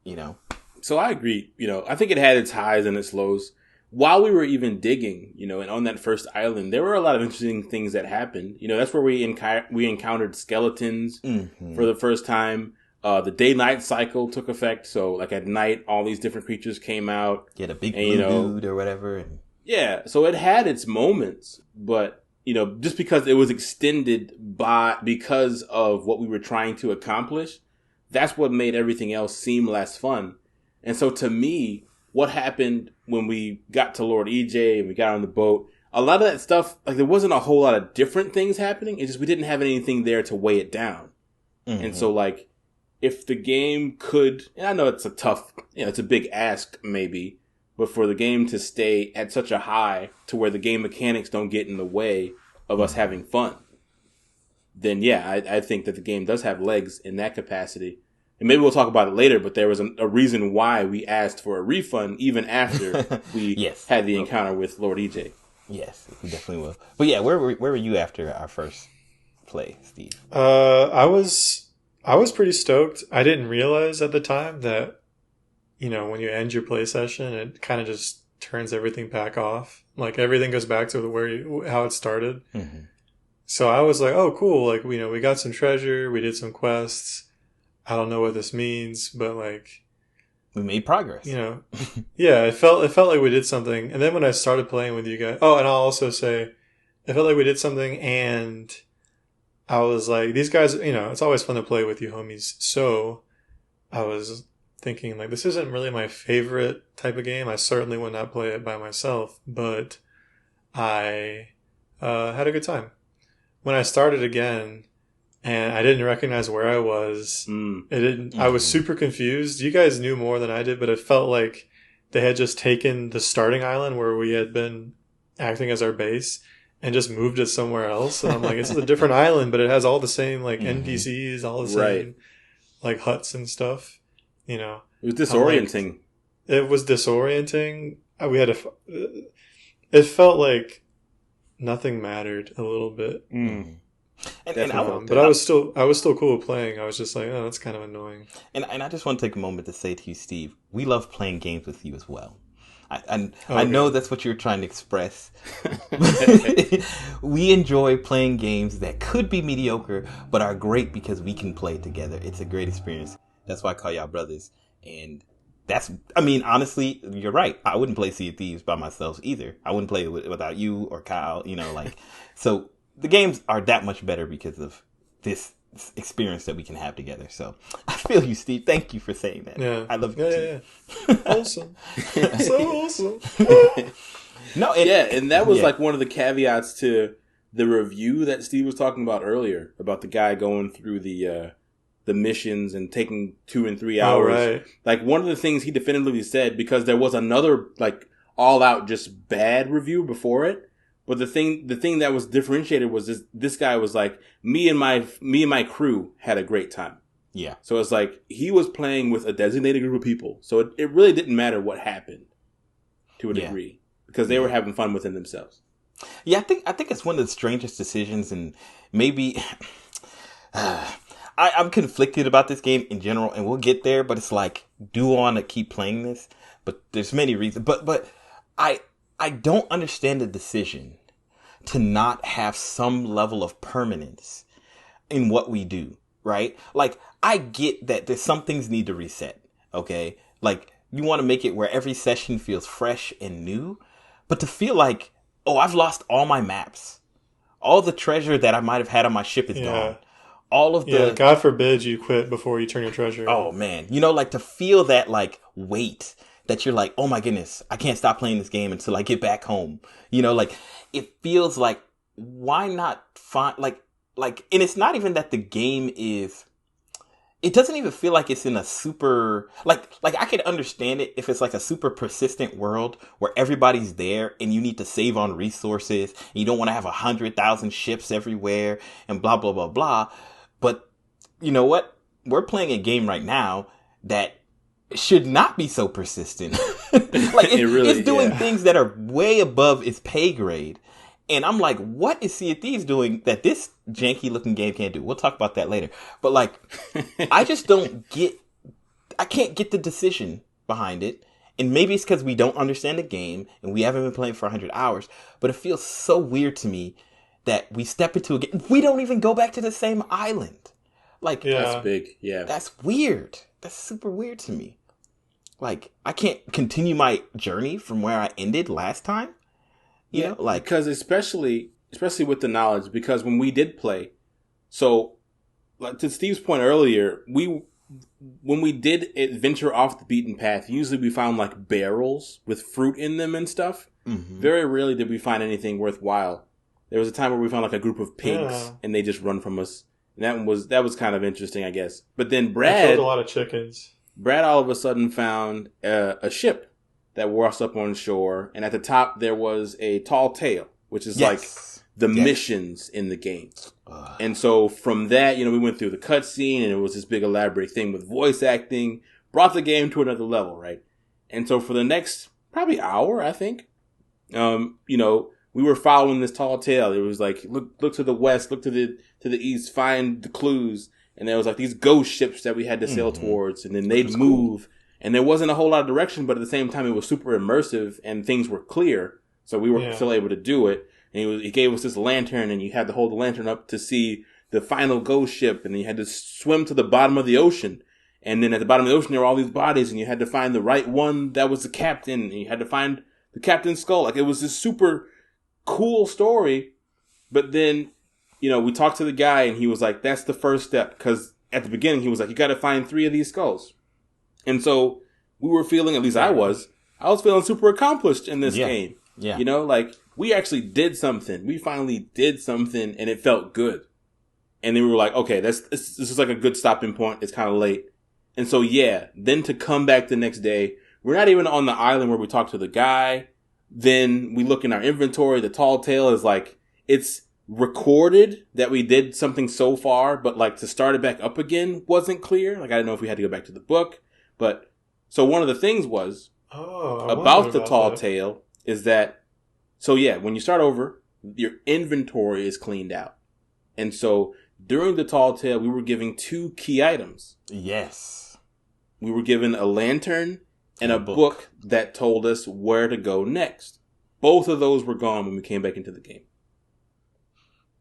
You know? So I agree. You know, I think it had its highs and its lows. While we were even digging, you know, and on that first island, there were a lot of interesting things that happened. You know, that's where we encountered skeletons for the first time. The day-night cycle took effect. So, like, at night, all these different creatures came out. Yeah, the big blue dude or whatever. Yeah, so it had its moments, but, you know, just because it was extended because of what we were trying to accomplish, that's what made everything else seem less fun. And so, to me, what happened when we got to Lord EJ and we got on the boat, a lot of that stuff, like, there wasn't a whole lot of different things happening. It's just we didn't have anything there to weigh it down. And so, like, if the game could, and I know it's it's a big ask maybe, but for the game to stay at such a high to where the game mechanics don't get in the way of us having fun, then yeah, I think that the game does have legs in that capacity. And maybe we'll talk about it later, but there was a reason why we asked for a refund even after we had the encounter with Lord EJ. Yes, we definitely will. But yeah, where were you after our first play, Steve? I was pretty stoked. I didn't realize at the time that, you know, when you end your play session, it kind of just turns everything back off. Like, everything goes back to how it started. So I was like, oh, cool. Like, you know, we got some treasure. We did some quests. I don't know what this means, but, like, we made progress. You know, yeah, it felt like we did something. And then when I started playing with you guys, and I'll also say, it felt like we did something, and I was like, these guys, you know, it's always fun to play with you homies. So I was thinking, like, this isn't really my favorite type of game. I certainly would not play it by myself, but I had a good time. When I started again, and I didn't recognize where I was. I was super confused. You guys knew more than I did, but it felt like they had just taken the starting island where we had been acting as our base and just moved it somewhere else. And I'm like, it's a different island, but it has all the same like NPCs, all the same like huts and stuff. You know, it was disorienting. It was disorienting. We had it felt like nothing mattered a little bit. But I was still cool with playing. I was just like, oh, that's kind of annoying. And I just want to take a moment to say to you, Steve, we love playing games with you as well. I know that's what you're trying to express. We enjoy playing games that could be mediocre, but are great because we can play together. It's a great experience. That's why I call y'all brothers. And honestly, you're right. I wouldn't play Sea of Thieves by myself either. I wouldn't play it without you or Kyle, so the games are that much better because of this experience that we can have together. So I feel you, Steve. Thank you for saying that. Yeah. I love you too. Yeah. Awesome. So awesome. And that was like one of the caveats to the review that Steve was talking about earlier about the guy going through the missions and taking 2 and 3 hours. Oh, right. Like one of the things he definitively said, because there was another like all out just bad review before it. But the thing that was differentiated was this guy was like, me and my crew had a great time. Yeah. So it's like he was playing with a designated group of people. So it really didn't matter what happened to a degree because they were having fun within themselves. Yeah, I think it's one of the strangest decisions, and maybe I'm conflicted about this game in general, and we'll get there. But it's like, do I want to keep playing this? But there's many reasons. But I don't understand the decision to not have some level of permanence in what we do, right? Like, I get that there's some things need to reset, okay? Like, you want to make it where every session feels fresh and new, but to feel like, oh, I've lost all my maps. All the treasure that I might have had on my ship is gone. All of the... God forbid you quit before you turn your treasure in. Oh, man. Like, to feel that, like, weight... that you're like, oh my goodness, I can't stop playing this game until I get back home. Like it feels like, why not find like, and it's not even that the game is, it doesn't even feel like it's in a super, like I could understand it if it's like a super persistent world where everybody's there and you need to save on resources and you don't want to have 100,000 ships everywhere and blah, blah, blah, blah. But you know what? We're playing a game right now that should not be so persistent. It's doing things that are way above its pay grade. And I'm like, what is Sea of Thieves doing that this janky looking game can't do? We'll talk about that later. But like, I just I can't get the decision behind it. And maybe it's because we don't understand the game and we haven't been playing for 100 hours. But it feels so weird to me that we step into a game. We don't even go back to the same island. Like, that's big. Yeah. That's weird. That's super weird to me. Like, I can't continue my journey from where I ended last time. You know, like, because especially with the knowledge, because when we did play, so like to Steve's point earlier, when we did venture off the beaten path, usually we found like barrels with fruit in them and stuff. Mm-hmm. Very rarely did we find anything worthwhile. There was a time where we found like a group of pigs and they just run from us. And that was kind of interesting, I guess. But then Brad killed a lot of chickens. Brad all of a sudden found a ship that washed up on shore, and at the top there was a tall tale, which is like the missions in the game. And so from that, we went through the cutscene, and it was this big elaborate thing with voice acting, brought the game to another level, right? And so for the next probably hour, I think, we were following this tall tale. It was like, look to the west, look to the east, find the clues. And there was like these ghost ships that we had to sail towards, and then they'd move. Cool. And there wasn't a whole lot of direction, but at the same time, it was super immersive and things were clear. So we were still able to do it. And he gave us this lantern, and you had to hold the lantern up to see the final ghost ship. And then you had to swim to the bottom of the ocean. And then at the bottom of the ocean, there were all these bodies, and you had to find the right one that was the captain. And you had to find the captain's skull. Like, it was this super cool story. But then, we talked to the guy, and he was like, that's the first step. Because at the beginning, he was like, you got to find 3 of these skulls. And so we were feeling, at least I was feeling super accomplished in this game. Yeah. Like, we actually did something. We finally did something, and it felt good. And then we were like, okay, this is like a good stopping point. It's kind of late. And so, then to come back the next day, we're not even on the island where we talked to the guy. Then we look in our inventory. The tall tale is like it's recorded that we did something so far, but like to start it back up again wasn't clear. Like I didn't know if we had to go back to the book, but so one of the things was about the tall tale is that, so yeah, when you start over, your inventory is cleaned out. And so during the tall tale, we were given 2 key items. Yes. We were given a lantern and a book that told us where to go next. Both of those were gone when we came back into the game.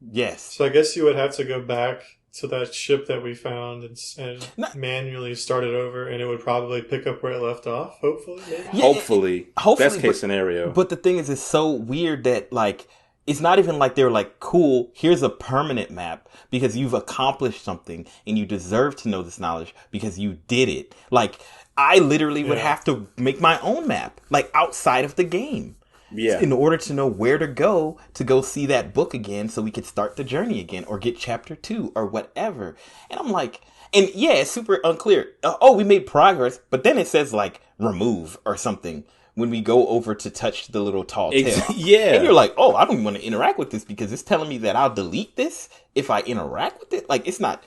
Yes. So I guess you would have to go back to that ship that we found and manually start it over, and it would probably pick up where it left off, hopefully. Maybe? Yeah, hopefully. Best case scenario. But the thing is, it's so weird that, like, it's not even like they were like, cool, here's a permanent map because you've accomplished something and you deserve to know this knowledge because you did it. Like, I literally would have to make my own map, like, outside of the game. Yeah. In order to know where to go see that book again so we could start the journey again or get chapter 2 or whatever. And I'm like, and yeah, it's super unclear. We made progress, but then it says like remove or something when we go over to touch the little tall tail. Yeah. And you're like, oh, I don't even want to interact with this because it's telling me that I'll delete this if I interact with it. Like, it's not...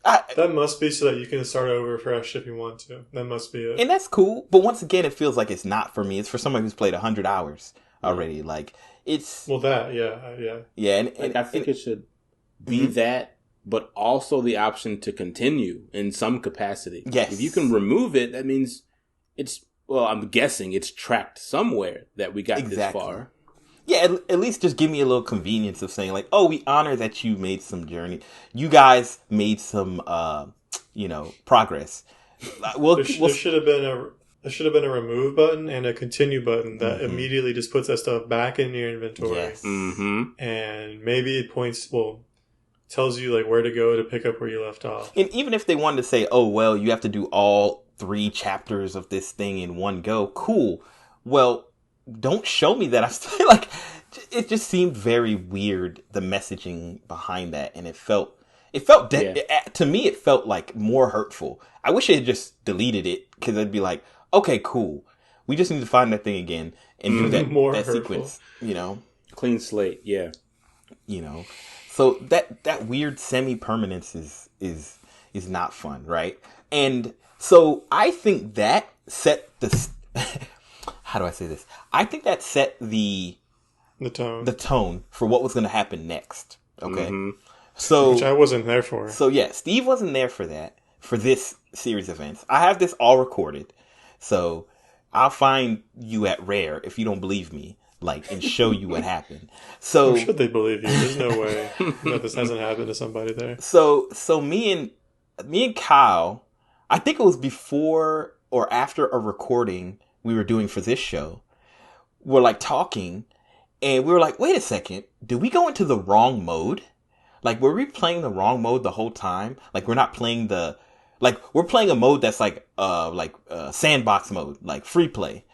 that must be so that you can start over fresh if you want to. That must be it. And that's cool. But once again, it feels like it's not for me. It's for someone who's played 100 hours already. Like, it's... Well, that, yeah. Yeah, and I think it should be that, but also the option to continue in some capacity. Yes. If you can remove it, that means it's... Well, I'm guessing it's tracked somewhere that we got this far. Yeah, at least just give me a little convenience of saying like, oh, we honor that you made some journey. You guys made some, progress. There should have been a remove button and a continue button that immediately just puts that stuff back in your inventory. Yes. Mm-hmm. And maybe it tells you like where to go to pick up where you left off. And even if they wanted to say, oh, well, you have to do all 3 chapters of this thing in one go, cool. Well, don't show me that. I'm still like, it just seemed very weird, the messaging behind that. And it felt to me, it felt like more hurtful. I wish they had just deleted it because I'd be like, okay, cool. We just need to find that thing again and do that sequence, Clean slate. Yeah. So that weird semi-permanence is not fun. Right. And so I think that set the, how do I say this? I think that set the tone for what was going to happen next. Okay. Mm-hmm. So, which I wasn't there for. So yeah, Steve wasn't there for that, for this series of events. I have this all recorded. So I'll find you at Rare if you don't believe me, and show you what happened. So I'm sure they believe you. There's no way that this hasn't happened to somebody there. So me and Kyle, I think it was before or after a recording we were doing for this show, we're talking, and we were like, wait a second, did we go into the wrong mode? Like, were we playing the wrong mode the whole time? Like, we're not playing we're playing a mode that's sandbox mode, like free play.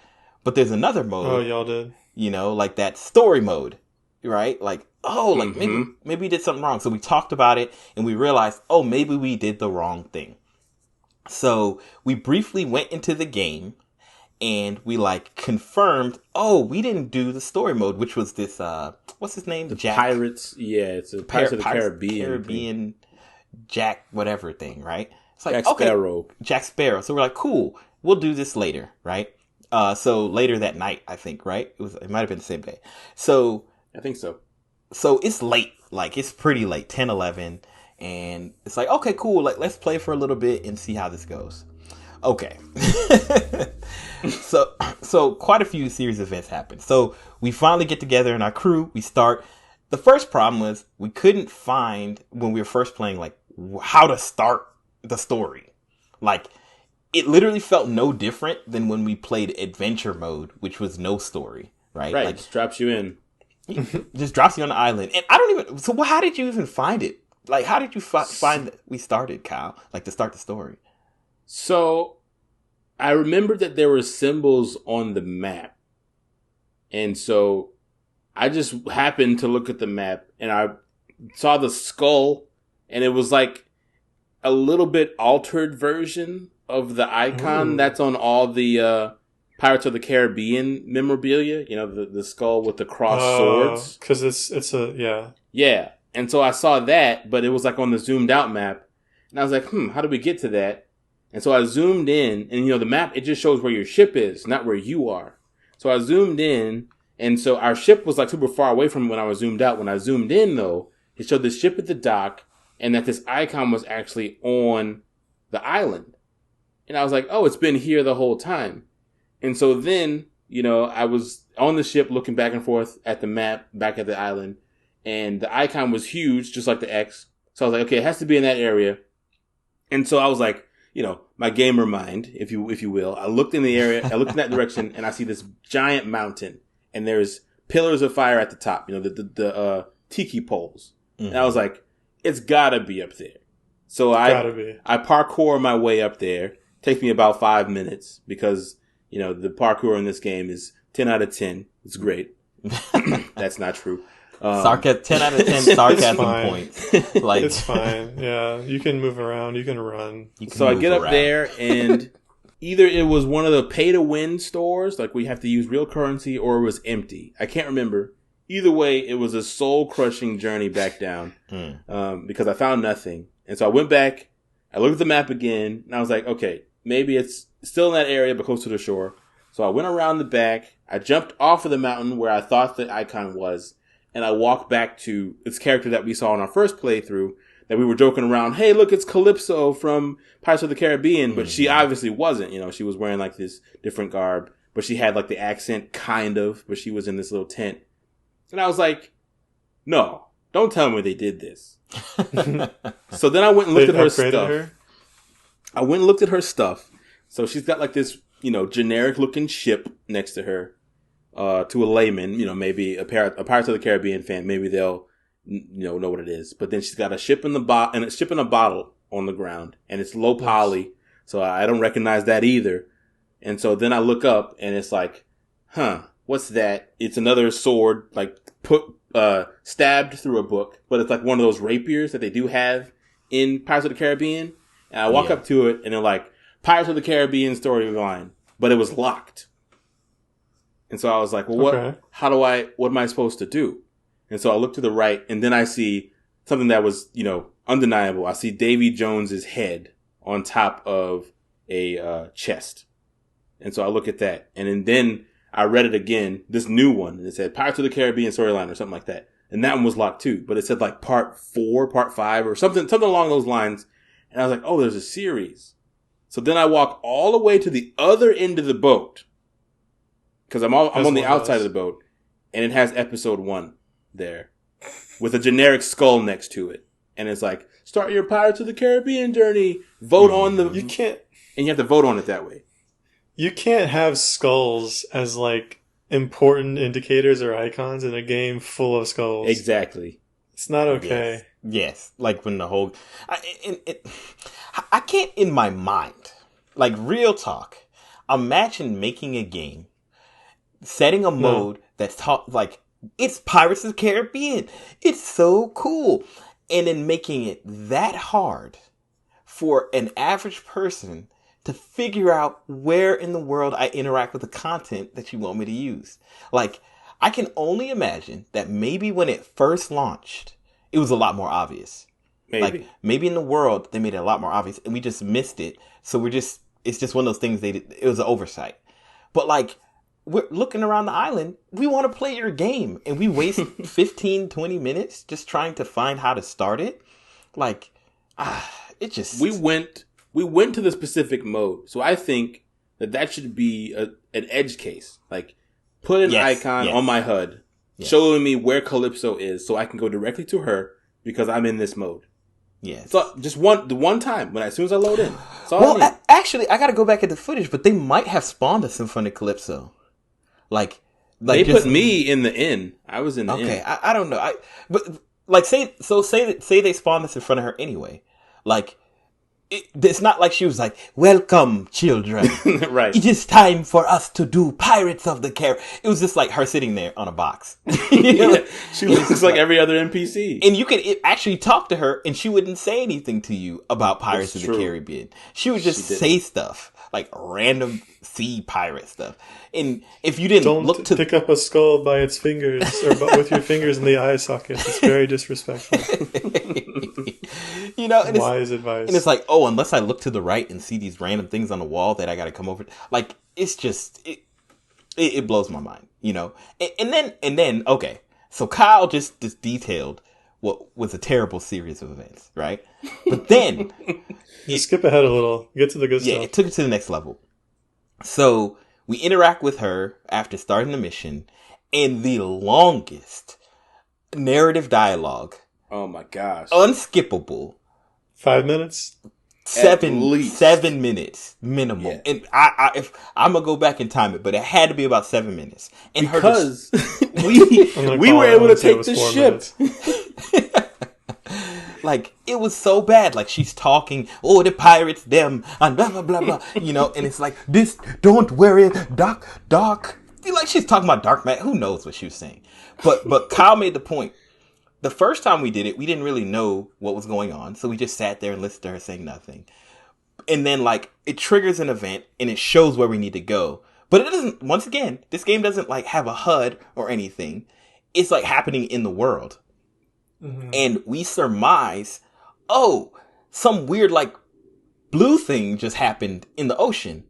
But there's another mode. Oh, y'all did? Like that story mode, right? Maybe we did something wrong. So we talked about it and we realized, oh, maybe we did the wrong thing. So we briefly went into the game and we confirmed, oh, we didn't do the story mode, which was this, what's his name? Jack. Pirates. Yeah, it's a Pirates of the Caribbean Jack whatever thing, right? It's Jack Sparrow. Okay, Jack Sparrow. So we're like, cool, we'll do this later, right? So later that night, I think, right? It might have been the same day. So I think so. So it's late, it's pretty late, 10, 11. And it's like, okay, cool. Let's play for a little bit and see how this goes. Okay. So quite a few series of events happen. So we finally get together in our crew. We start. The first problem was we couldn't find, when we were first playing, how to start the story. It literally felt no different than when we played adventure mode, which was no story, right? Right, just drops you in. Just drops you on the island. And I don't even... So how did you even find it? How did you find that we started, Kyle? To start the story. So, I remember that there were symbols on the map. And so, I just happened to look at the map and I saw the skull and it was a little bit altered version of the icon that's on all the Pirates of the Caribbean memorabilia. You know, the skull with the crossed swords. Because it's a Yeah. And so I saw that, but it was like on the zoomed out map. And I was like, how do we get to that? And so I zoomed in, and the map, it just shows where your ship is, not where you are. So I zoomed in, and so our ship was like super far away from when I was zoomed out. When I zoomed in, though, it showed the ship at the dock, and that this icon was actually on the island. And I was like, oh, it's been here the whole time. And so then, I was on the ship looking back and forth at the map, back at the island, and the icon was huge, just like the X. So I was like, okay, it has to be in that area. And so I was like, my gamer mind, if you will, I looked in the area, I looked in that direction, and I see this giant mountain, and there's pillars of fire at the top, the tiki poles. Mm-hmm. And I was like, it's gotta be up there. So I parkour my way up there. Takes me about 5 minutes because, the parkour in this game is 10 out of 10. It's great. That's not true. 10 out of 10 sarcasm points. Like, it's fine. Yeah, you can move around. You can run. So I get up there, and either it was one of the pay-to-win stores, like we have to use real currency, or it was empty. I can't remember. Either way, it was a soul-crushing journey back down because I found nothing. And so I went back. I looked at the map again, and I was like, okay, maybe it's still in that area, but close to the shore. So I went around the back. I jumped off of the mountain where I thought the icon was. And I walked back to its character that we saw in our first playthrough that we were joking around. Hey, look, it's Calypso from Pirates of the Caribbean. But she obviously wasn't. She was wearing like this different garb. But she had like the accent kind of. But she was in this little tent. And I was like, no, don't tell me they did this. So then I went and looked at her stuff. I went and looked at her stuff. So she's got like this, generic looking ship next to her. To a layman, maybe a Pirates of the Caribbean fan, maybe they'll, know what it is. But then she's got a ship in a bottle on the ground, and it's low poly, so I don't recognize that either. And so then I look up, and it's like, what's that? It's another sword, like stabbed through a book, but it's like one of those rapiers that they do have in Pirates of the Caribbean. And I walk up to it, and they're like, Pirates of the Caribbean storyline, but it was locked. And so I was like, well, what am I supposed to do? And so I look to the right, and then I see something that was, undeniable. I see Davy Jones's head on top of a chest. And so I look at that. And then I read it again, this new one. And it said Pirates of the Caribbean storyline or something like that. And that one was locked too. But it said like part 4, part 5 or something along those lines. And I was like, oh, there's a series. So then I walk all the way to the other end of the boat. Because I'm on the outside of the boat, and it has episode 1 there with a generic skull next to it. And it's like, start your Pirates of the Caribbean journey. Vote on the... You can't... And you have to vote on it that way. You can't have skulls as, like, important indicators or icons in a game full of skulls. Exactly. It's not okay. Yes. Like when the whole... I can't, in my mind, like, real talk, imagine making a game, setting a mode that's like, it's Pirates of the Caribbean. It's so cool. And then making it that hard for an average person to figure out where in the world I interact with the content that you want me to use. Like, I can only imagine that maybe when it first launched, it was a lot more obvious. Maybe in the world, they made it a lot more obvious and we just missed it. So it's just one of those things it was an oversight. But like, we're looking around the island, we want to play your game. And we waste 15, 20 minutes just trying to find how to start it. Like, it just... We went to the specific mode. So I think that should be an edge case. Like, put an icon on my HUD showing me where Calypso is so I can go directly to her because I'm in this mode. Yes. So just the one time, as soon as I load in. Actually, I got to go back at the footage, but they might have spawned a Symphonic Calypso. Like they put me in the inn. I was in the inn. Okay, I don't know. But like say they spawn this in front of her anyway. Like it's not like she was like, "Welcome, children. Right. It is time for us to do Pirates of the Caribbean." It was just like her sitting there on a box. Yeah, she looks like every other NPC. And you could actually talk to her, and she wouldn't say anything to you about Pirates That's of the true. Caribbean. She would just say stuff, like random sea pirate stuff. And if you didn't Don't pick up a skull by its fingers or with your fingers in the eye sockets. It's very disrespectful. And wise advice. And it's like, oh, unless I look to the right and see these random things on the wall that I got to come over. Like, it's just it blows my mind, And then okay, so Kyle just detailed what was a terrible series of events, right? But then skip ahead a little, get to the good stuff. Yeah, it took it to the next level. So we interact with her after starting the mission, and the longest narrative dialogue. Oh my gosh. Unskippable. 5 minutes? 7 minutes minimum. Yeah. And if I'm gonna go back and time it, but it had to be about 7 minutes. And because we were able to take the ship. Like, it was so bad. Like, she's talking, oh, the pirates, them, and blah, blah, blah, blah. And it's like, this, don't worry, dark. Like, she's talking about dark matter. Who knows what she was saying? But Kyle made the point. The first time we did it, we didn't really know what was going on. So we just sat there and listened to her saying nothing. And then, like, it triggers an event, and it shows where we need to go. But it doesn't, once again, this game doesn't, like, have a HUD or anything. It's, like, happening in the world. Mm-hmm. And we surmise, oh, some weird, like, blue thing just happened in the ocean.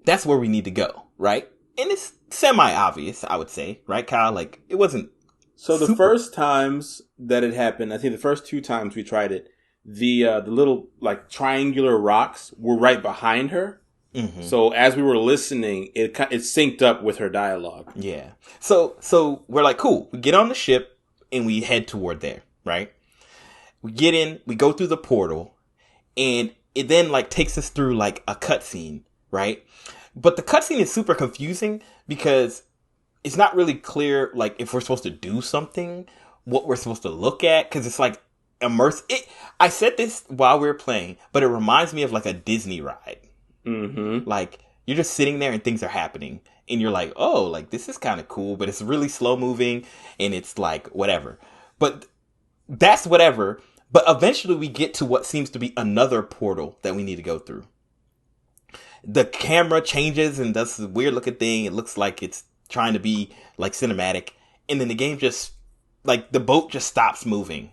That's where we need to go, right? And it's semi-obvious, I would say, right, Kyle? Like, it wasn't So the first times that it happened, I think the first 2 times we tried it, the little, like, triangular rocks were right behind her. Mm-hmm. So as we were listening, it synced up with her dialogue. Yeah. So we're like, cool. We get on the ship, and we head toward there. Right? We get in, we go through the portal, and it then, like, takes us through, like, a cutscene, right? But the cutscene is super confusing because it's not really clear, like, if we're supposed to do something, what we're supposed to look at, because it's, like, I said this while we were playing, but it reminds me of, like, a Disney ride. Mm-hmm. Like, you're just sitting there and things are happening, and you're like, oh, like, this is kind of cool, but it's really slow moving, and it's, like, whatever. But that's whatever. But eventually we get to what seems to be another portal that we need to go through. The camera changes and does this weird looking thing. It looks like it's trying to be, like, cinematic. And then the game just, like, the boat just stops moving.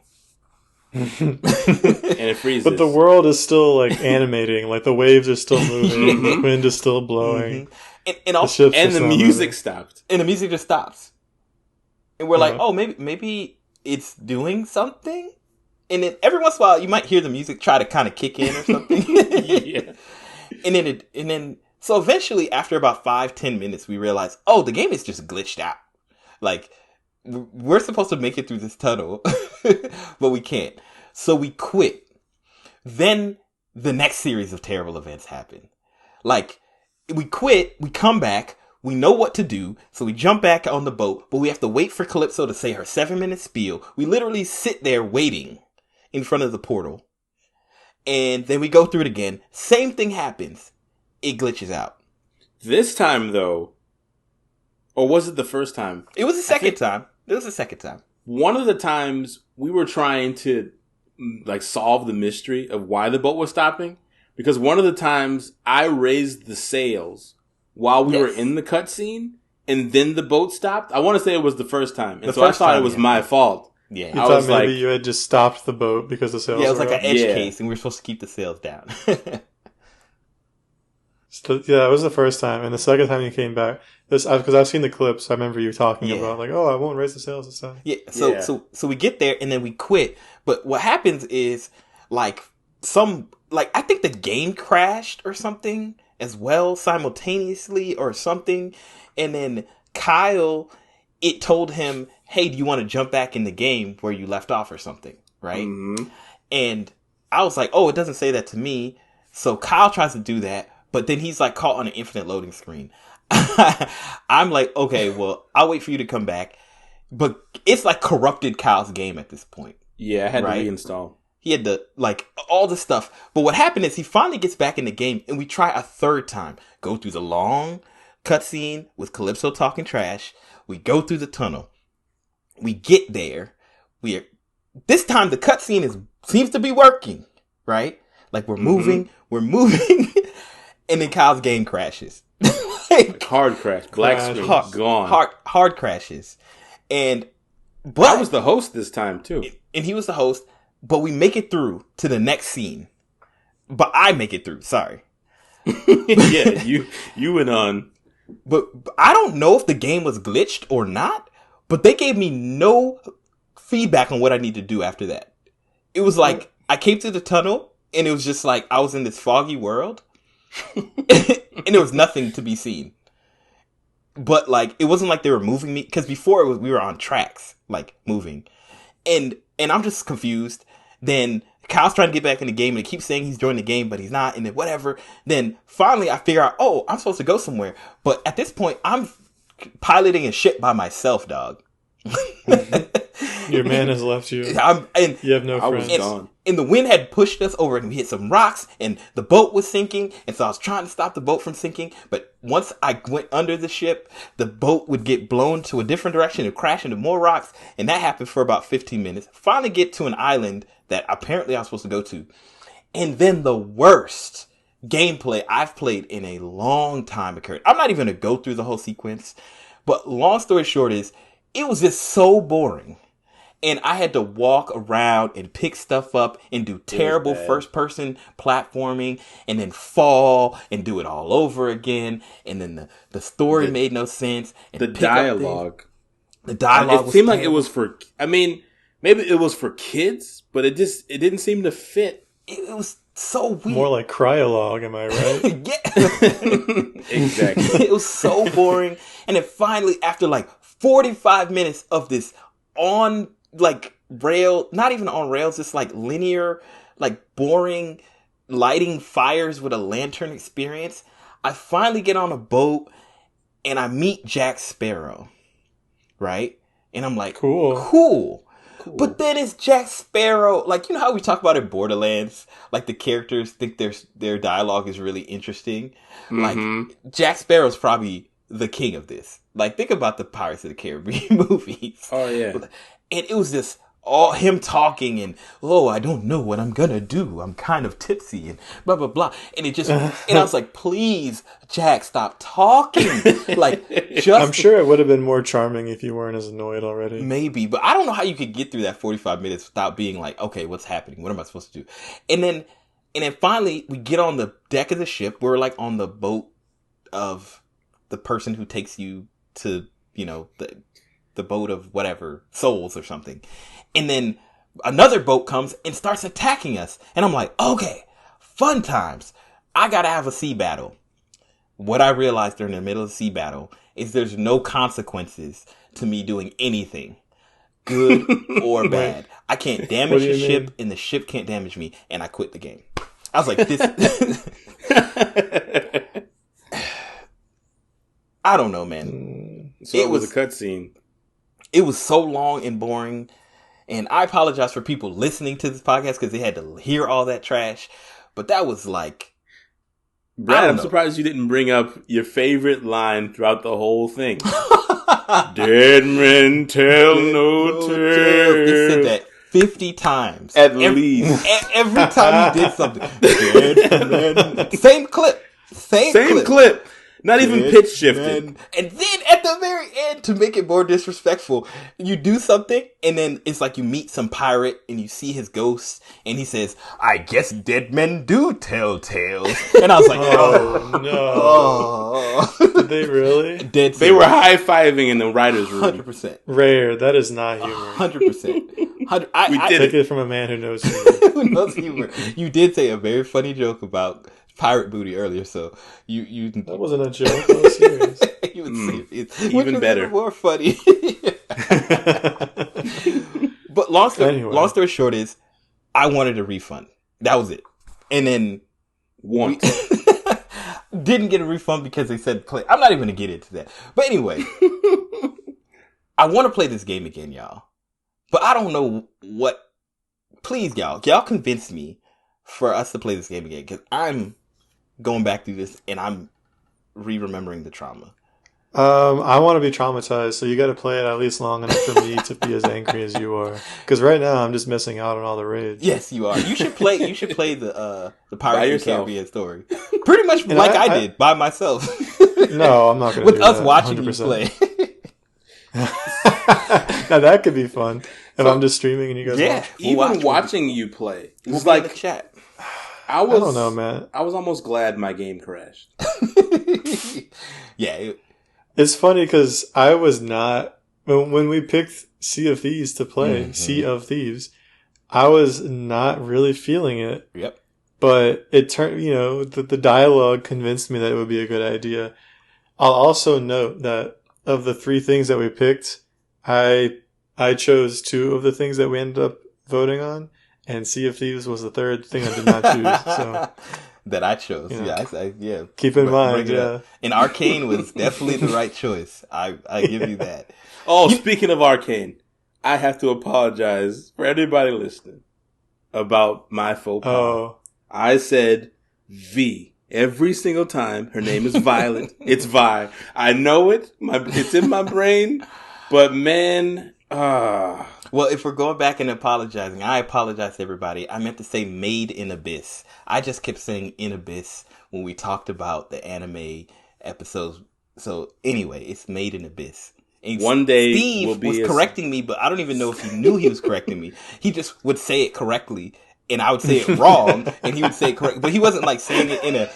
And it freezes. But the world is still, like, animating. Like, the waves are still moving. The wind is still blowing. Mm-hmm. And the music stopped. And the music just stops. And we're like, oh, maybe it's doing something. And then every once in a while, you might hear the music try to kind of kick in or something. Yeah. And then, so eventually, after about 5-10 minutes, we realize, oh, the game is just glitched out. Like, we're supposed to make it through this tunnel, but we can't. So we quit. Then the next series of terrible events happen. Like, we quit, we come back, we know what to do, so we jump back on the boat, but we have to wait for Calypso to say her 7-minute spiel. We literally sit there waiting in front of the portal. And then we go through it again. Same thing happens. It glitches out. This time, though, or was it the first time? It was the second time. It was the second time. One of the times we were trying to, like, solve the mystery of why the boat was stopping. Because one of the times I raised the sails while we were in the cutscene, and then the boat stopped. I want to say it was the first time. And so I thought it was my fault. Yeah. You thought maybe you had just stopped the boat because the sails were it was like up. an edge case, and we were supposed to keep the sails down. So, yeah, it was the first time. And the second time you came back, because I've seen the clips, I remember you talking about, like, oh, I won't raise the sails this time. Yeah, so we get there, and then we quit. But what happens is, like, I think the game crashed or something as well simultaneously or something. And then Kyle, it told him, hey, do you want to jump back in the game where you left off or something, right? Mm-hmm. And I was like, oh, it doesn't say that to me. So Kyle tries to do that, but then he's, like, caught on an infinite loading screen. I'm like, okay, well, I'll wait for you to come back. But it's, like, corrupted Kyle's game at this point. Yeah, I had to reinstall. He had the, like, all the stuff. But what happened is he finally gets back in the game and we try a third time. Go through the long cutscene with Calypso talking trash. We go through the tunnel. We get there. This time the cutscene seems to be working, right? Like we're moving, and then Kyle's game crashes. Like hard crash, black screen, gone. Hard crashes. But I was the host this time too. And he was the host, but we make it through to the next scene. But I make it through, sorry. Yeah, you went on. But I don't know if the game was glitched or not, but they gave me no feedback on what I need to do after that. It was like, I came to the tunnel, and it was just like, I was in this foggy world, and there was nothing to be seen. But, like, it wasn't like they were moving me, because before we were on tracks, like, moving. And I'm just confused. Then Kyle's trying to get back in the game, and he keeps saying he's joining the game, but he's not, and then whatever. Then finally I figure out, oh, I'm supposed to go somewhere. But at this point, I'm piloting a ship by myself, dog. Your man has left you. You have no friends. Gone. And the wind had pushed us over, and we hit some rocks, and the boat was sinking. And so I was trying to stop the boat from sinking. But once I went under the ship, the boat would get blown to a different direction and crash into more rocks. And that happened for about 15 minutes. Finally get to an island that apparently I was supposed to go to. And then the worst gameplay I've played in a long time occurred. I'm not even going to go through the whole sequence. But long story short is, it was just so boring. And I had to walk around and pick stuff up and do terrible first-person platforming and then fall and do it all over again. And then the story made no sense. And the dialogue. The dialogue it seemed like it was for... I mean, maybe it was for kids, but it didn't seem to fit. It was so weird. More like cryologue, am I right? Yeah. Exactly. It was so boring. And then finally, after like 45 minutes of this on... like rail, not even on rails, just like linear, like boring lighting fires with a lantern experience. I finally get on a boat and I meet Jack Sparrow, right? And I'm like, cool. But then it's Jack Sparrow. Like, you know how we talk about in Borderlands? Like the characters think their dialogue is really interesting. Mm-hmm. Like Jack Sparrow's probably the king of this. Like think about the Pirates of the Caribbean movies. Oh yeah. And it was just all him talking and, oh, I don't know what I'm gonna do. I'm kind of tipsy and blah, blah, blah. And it just, and I was like, please, Jack, stop talking. Like, just. I'm sure it would have been more charming if you weren't as annoyed already. Maybe, but I don't know how you could get through that 45 minutes without being like, okay, what's happening? What am I supposed to do? And then finally we get on the deck of the ship. We're like on the boat of the person who takes you to, you know, the boat of whatever, souls or something. And then another boat comes and starts attacking us. And I'm like, okay, fun times. I gotta have a sea battle. What I realized during the middle of the sea battle is there's no consequences to me doing anything, good or bad. I can't damage the ship and the ship can't damage me. And I quit the game. I was like, this... I don't know, man. So it was a cutscene. It was so long and boring. And I apologize for people listening to this podcast because they had to hear all that trash. But that was like... Brad, I'm surprised you didn't bring up your favorite line throughout the whole thing. Dead men tell no tales. They said that 50 times. At least. Every time you did something. Dead men. Same clip. Same clip. Not even pitch shifted. And then at the very end, to make it more disrespectful, you do something, and then it's like you meet some pirate, and you see his ghost, and he says, I guess dead men do tell tales. And I was like, oh, no. Did they really? Dead. They were high-fiving in the writer's room. 100%. Rare. That is not humor. 100%. I take it from a man who knows humor. Who knows humor. You did say a very funny joke about pirate booty earlier, so you that wasn't a joke. That was serious. You would say it's even better, more funny. But long story short is, I wanted a refund. That was it, and then didn't get a refund because they said play. I'm not even gonna get into that. But anyway, I want to play this game again, y'all. But I don't know what please, y'all convince me for us to play this game again, because I'm going back through this and I'm re-remembering the trauma. I want to be traumatized, so you got to play it at least long enough for me to be as angry as you are. Because right now I'm just missing out on all the rage. Yes, you are. You should play the Pirates of the Caribbean story, pretty much and like I did by myself. No, I'm not going to. With do us that, watching 100%. you play. Now that could be fun if I'm just streaming and you guys watch. Even watching you play, it's like in the chat. I don't know, man. I was almost glad my game crashed. Yeah. It's funny because I was not, when we picked Sea of Thieves to play, Sea of Thieves, I was not really feeling it. Yep. But it turned, the dialogue convinced me that it would be a good idea. I'll also note that of the 3 things that we picked, I chose 2 of the things that we ended up voting on, and Sea of Thieves was the 3rd thing I did not choose. So. That I chose. Yeah. Keep in mind, And Arcane was definitely the right choice. I give you that. Oh, speaking of Arcane, I have to apologize for everybody listening about my faux pas. Oh. I said V every single time. Her name is Violet. It's Vi. I know it. It's in my brain. But man, Well, if we're going back and apologizing, I apologize to everybody. I meant to say Made in Abyss. I just kept saying in Abyss when we talked about the anime episodes. So anyway, it's Made in Abyss. And one day Steve was correcting me, but I don't even know if he knew he was correcting me. He just would say it correctly, and I would say it wrong, and he would say it correct. But he wasn't like saying it in a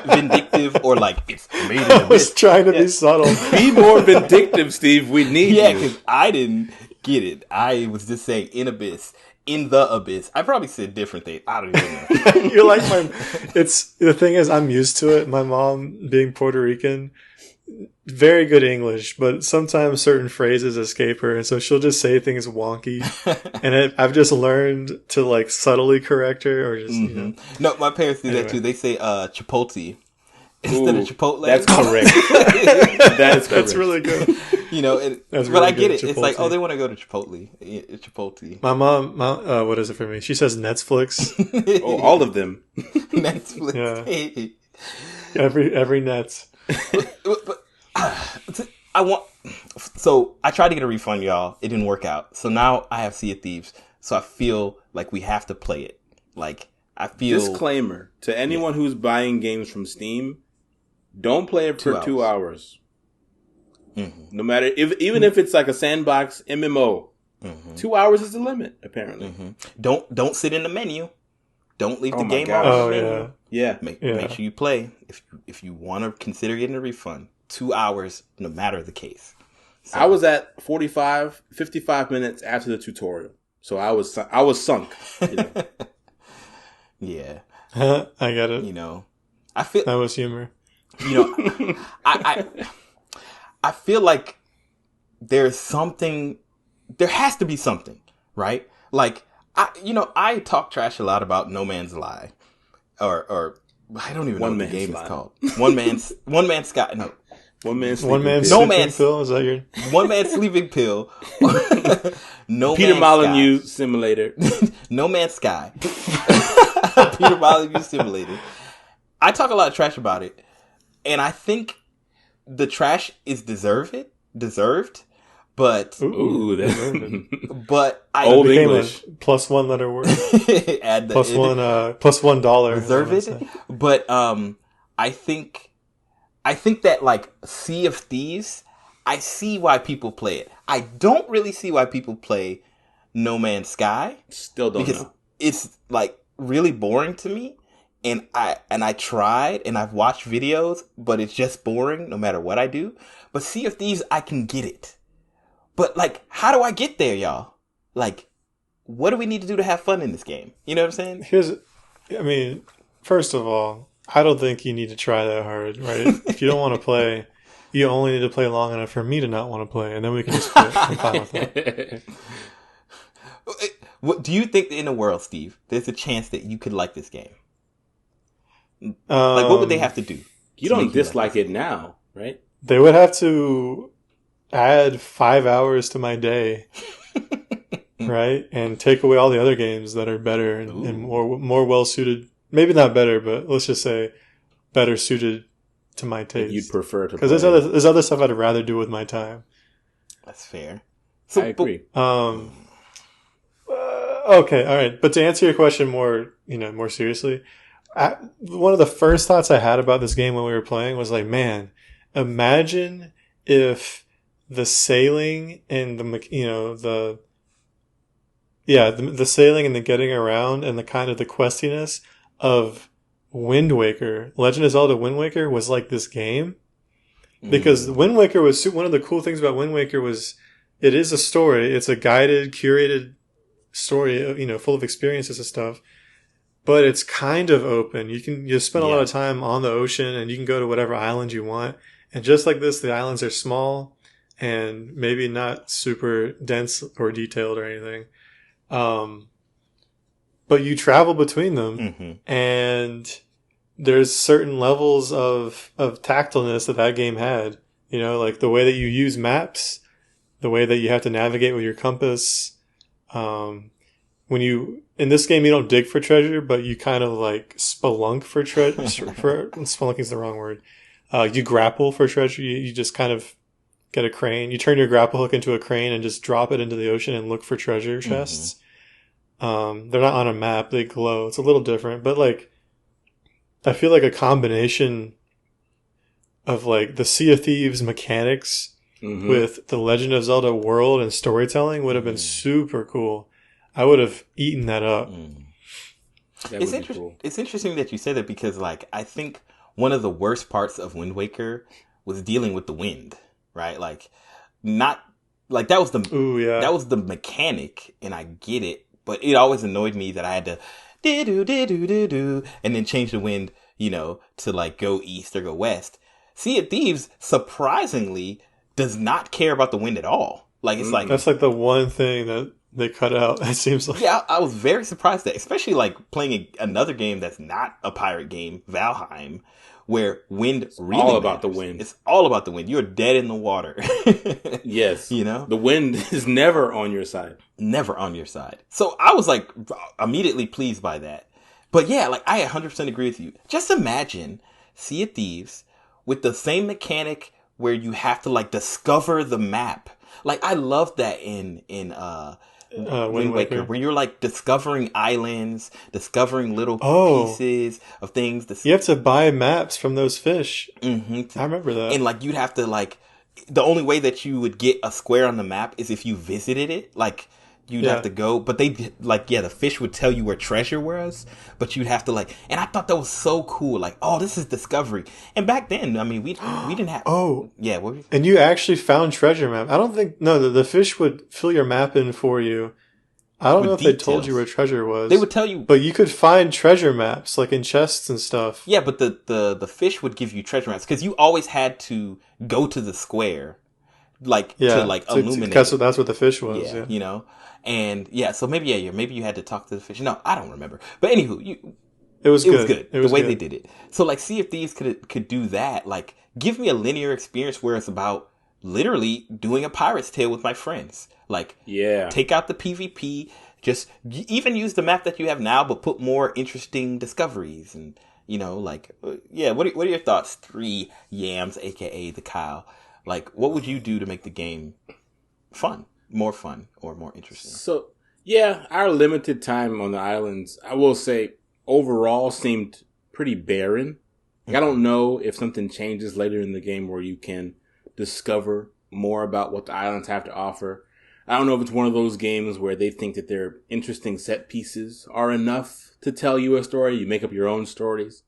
vindictive or like it's Made in Abyss. I was trying to be subtle. Be more vindictive, Steve. We need you. Yeah, because I didn't get it. I was just saying in Abyss. In the Abyss. I probably said different things. I don't even know. You're like the thing is, I'm used to it. My mom being Puerto Rican, very good English, but sometimes certain phrases escape her, and so she'll just say things wonky. And I've just learned to like subtly correct her, or just No, my parents do that too. They say Chipotle instead of Chipotle. That's correct. That's really good. But I get it. Chipotle. It's like, they want to go to Chipotle. My mom, what is it for me? She says Netflix. All of them. Netflix. Yeah. Every Nets. But I tried to get a refund, y'all. It didn't work out. So now I have Sea of Thieves. So I feel like we have to play it. Like, I feel... Disclaimer to anyone who's buying games from Steam, don't play it for 2 hours. No matter even if it's like a sandbox MMO, 2 hours is the limit. Apparently, don't sit in the menu. Don't leave the game gosh. on the menu. Yeah. Make sure you play if you want to consider getting a refund. 2 hours, no matter the case. So. I was at 55 minutes after the tutorial, so I was sunk. Yeah, I get it. I feel that was humor. I feel like there has to be something, right? Like, I talk trash a lot about No Man's Lie, or I don't even know what the game is called. One Man's Sky. No, One Man's Sleeping Pill. Is that your One Man's Sleeping Pill? No Peter Man's Molyneux Sky. Simulator. No Man's Sky. Peter Molyneux Simulator. I talk a lot of trash about it, and I think the trash is deserved, but but I old English plus 1 letter word. Add the plus $1 deserve it. But I think that like Sea of Thieves, I see why people play it. I don't really see why people play No Man's Sky. Still don't because know. It's like really boring to me. And I tried, and I've watched videos, but it's just boring no matter what I do. But Sea of Thieves, I can get it. But, like, how do I get there, y'all? Like, what do we need to do to have fun in this game? You know what I'm saying? First of all, I don't think you need to try that hard, right? If you don't want to play, you only need to play long enough for me to not want to play, and then we can just quit. I'm fine with that. What do you think in the world, Steve, there's a chance that you could like this game? Like, what would they have to do? You don't dislike it now, right? They would have to add 5 hours to my day right? And take away all the other games that are better and more well suited. Maybe not better, but let's just say better suited to my taste. That you'd prefer to play. Because there's other stuff I'd rather do with my time. That's fair. So, I agree. Okay, all right. But to answer your question more seriously, one of the first thoughts I had about this game when we were playing was like, man, imagine if the sailing and the sailing and the getting around and the kind of the questiness of Wind Waker, Legend of Zelda Wind Waker was like this game. Because Wind Waker was one of the cool things about Wind Waker was it is a story. It's a guided, curated story, full of experiences and stuff. But it's kind of open. You spend a lot of time on the ocean and you can go to whatever island you want. And just like this, the islands are small and maybe not super dense or detailed or anything. But you travel between them and there's certain levels of tactileness that game had, like the way that you use maps, the way that you have to navigate with your compass. In this game, you don't dig for treasure, but you kind of like spelunk for treasure. Spelunking is the wrong word. You grapple for treasure. You just kind of get a crane. You turn your grapple hook into a crane and just drop it into the ocean and look for treasure chests. They're not on a map. They glow. It's a little different, but like, I feel like a combination of like the Sea of Thieves mechanics with the Legend of Zelda world and storytelling would have been super cool. I would have eaten that up. It's interesting that you say that because like I think one of the worst parts of Wind Waker was dealing with the wind, right? Like not like that was the mechanic and I get it, but it always annoyed me that I had to do and then change the wind, to like go east or go west. Sea of Thieves surprisingly does not care about the wind at all. Like it's like that's like the one thing that they cut out. It seems like I was very surprised that, especially like playing another game that's not a pirate game, Valheim, where wind really all about matters. the wind. It's all about the wind. You're dead in the water. Yes, the wind is never on your side. Never on your side. So I was like immediately pleased by that. But yeah, like I 100% agree with you. Just imagine Sea of Thieves with the same mechanic where you have to like discover the map. Like I love that in Wind Waker, where you're like discovering islands, discovering little pieces of things. You have to buy maps from those fish. I remember that. And like you'd have to like, the only way that you would get a square on the map is if you visited it. Like you'd have to go, but they like, the fish would tell you where treasure was, but you'd have to like, and I thought that was so cool. Like, oh, this is discovery. And back then, I mean, we didn't have. And you actually found treasure map. I don't think the fish would fill your map in for you. I don't know if they told you where treasure was. They would tell you, but you could find treasure maps like in chests and stuff. Yeah, but the fish would give you treasure maps because you always had to go to the square, to illuminate. That's what the fish was. And so maybe you had to talk to the fish. No, I don't remember. But anywho, it was good. The way they did it. So like, see if these could do that. Like, give me a linear experience where it's about literally doing a pirate's tale with my friends. Like, take out the PvP. Just even use the map that you have now, but put more interesting discoveries and What are your thoughts? 3 Yams, aka the Kyle. Like, what would you do to make the game fun? More fun or more interesting? So, our limited time on the islands, I will say, overall seemed pretty barren. Like, I don't know if something changes later in the game where you can discover more about what the islands have to offer. I don't know if it's one of those games where they think that their interesting set pieces are enough to tell you a story. You make up your own stories,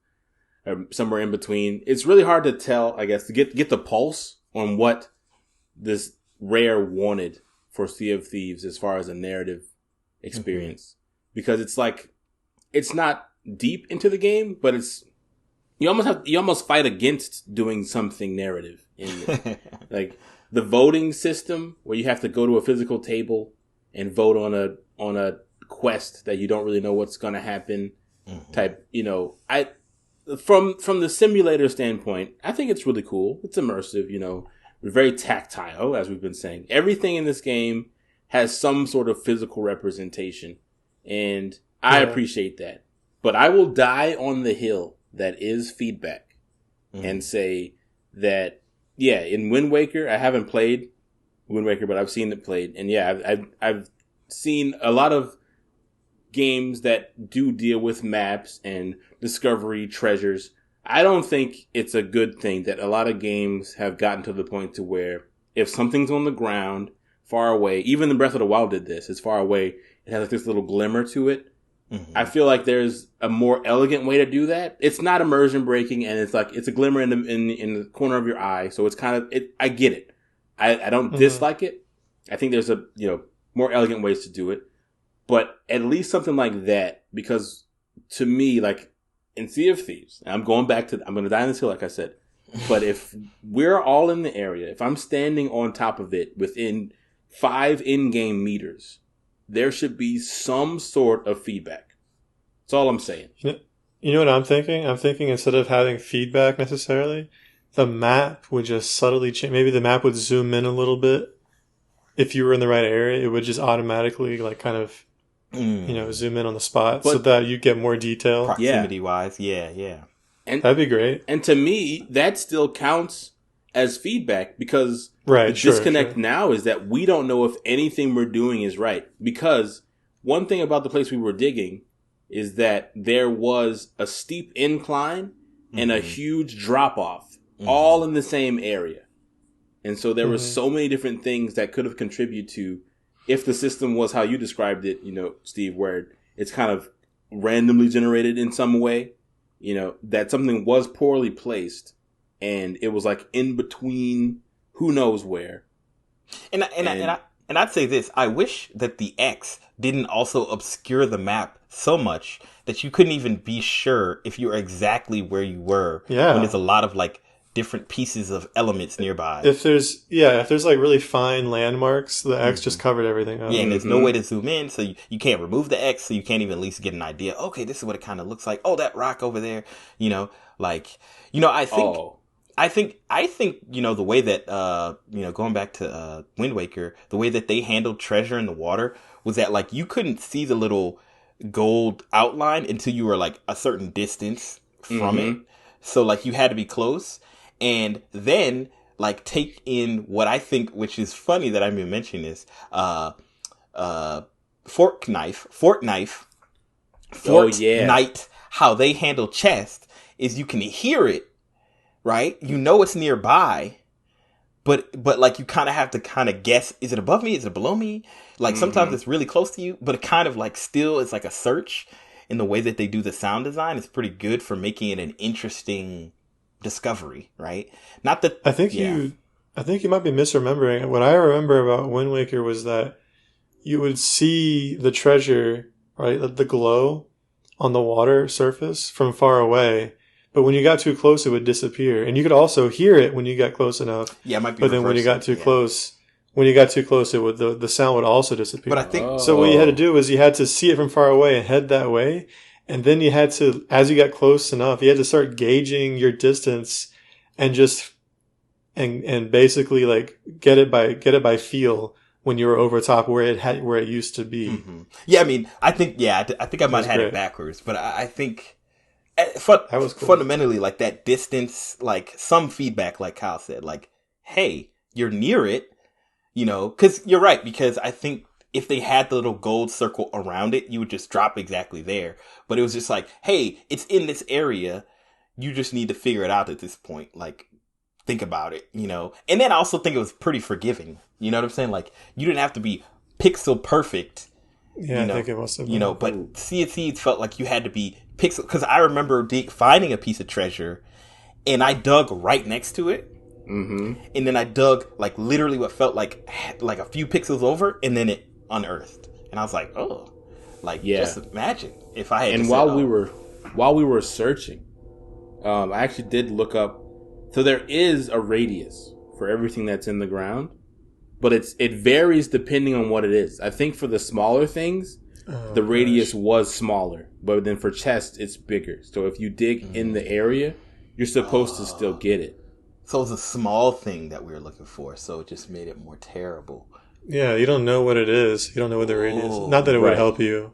or somewhere in between. It's really hard to tell, I guess, to get the pulse on what this Rare wanted for Sea of Thieves as far as a narrative experience. Because it's like, it's not deep into the game, but it's, you almost fight against doing something narrative in it. Like the voting system where you have to go to a physical table and vote on a quest that you don't really know what's going to happen type, from the simulator standpoint, I think it's really cool. It's immersive, very tactile, as we've been saying. Everything in this game has some sort of physical representation. And I appreciate that. But I will die on the hill that is feedback and say that, in Wind Waker, I haven't played Wind Waker, but I've seen it played. And I've seen a lot of games that do deal with maps and discovery treasures. I don't think it's a good thing that a lot of games have gotten to the point to where if something's on the ground far away, even the Breath of the Wild did this, it's far away, it has like this little glimmer to it. I feel like there's a more elegant way to do that. It's not immersion breaking, and it's like it's a glimmer in the corner of your eye, so it's kind of I get it. I don't dislike it. I think there's a more elegant ways to do it, but at least something like that, because to me, like in Sea of Thieves, and I'm going to die on this hill, like I said, but if we're all in the area, if I'm standing on top of it within 5 in-game meters, there should be some sort of feedback. That's all I'm saying. You know what I'm thinking? I'm thinking instead of having feedback necessarily, the map would just subtly change. Maybe the map would zoom in a little bit. If you were in the right area, it would just automatically like kind of, zoom in on the spot so that you get more detail. Proximity-wise, yeah. And that'd be great. And to me, that still counts as feedback because the disconnect now is that we don't know if anything we're doing is right. Because one thing about the place we were digging is that there was a steep incline and a huge drop-off all in the same area. And so there were so many different things that could have contributed to, if the system was how you described it, Steve, where it's kind of randomly generated in some way, that something was poorly placed and it was like in between who knows where. And I'd say this, I wish that the X didn't also obscure the map so much that you couldn't even be sure if you were exactly where you were when there's a lot of like different pieces of elements nearby. If there's like really fine landmarks, the X just covered everything up. Yeah, and there's no way to zoom in, so you can't remove the X, so you can't even at least get an idea. Okay, this is what it kind of looks like. Oh, that rock over there, I think the way that going back to Wind Waker, the way that they handled treasure in the water was that like you couldn't see the little gold outline until you were like a certain distance from it. So like you had to be close. And then, like, take in what I think, which is funny that I'm even mentioning this, Fortnite, how they handle chest is you can hear it, right? You know it's nearby, but like you kind of have to kind of guess, is it above me? Is it below me? Like sometimes it's really close to you, but it kind of like still is like a search. In the way that they do the sound design is pretty good for making it an interesting discovery, right? Not that I think you might be misremembering. What I remember about Wind Waker was that you would see the treasure, right, the glow on the water surface from far away, but when you got too close, it would disappear, and you could also hear it when you got close enough. Yeah, it might be. But then when you got too close. When you got too close, it would the sound would also disappear. But I think so. What you had to do was you had to see it from far away and head that way, and then you had to, as you got close enough, you had to start gauging your distance, and just and basically like get it by feel when you were over top where it used to be. Yeah, I mean, I think I might have had it backwards, but I think that was cool. Fundamentally like that distance, like some feedback, like Kyle said, like, hey, you're near it. Because you're right, because I think if they had the little gold circle around it, you would just drop exactly there. But it was just like, hey, it's in this area. You just need to figure it out at this point. Like, think about it, And then I also think it was pretty forgiving. You know what I'm saying? Like, you didn't have to be pixel perfect. Yeah, I think it must have been. But Sea of Thieves felt like you had to be pixel. Because I remember finding a piece of treasure, and I dug right next to it. And then I dug like literally what felt like a few pixels over, and then it unearthed. And I was like, oh, like just imagine if I had. And while we were searching, I actually did look up. So there is a radius for everything that's in the ground, but it varies depending on what it is. I think for the smaller things, the radius was smaller, but then for chests, it's bigger. So if you dig in the area, you're supposed to still get it. So it was a small thing that we were looking for, so it just made it more terrible. Yeah, you don't know what it is. You don't know what the radius is. Not that it would Right. help you.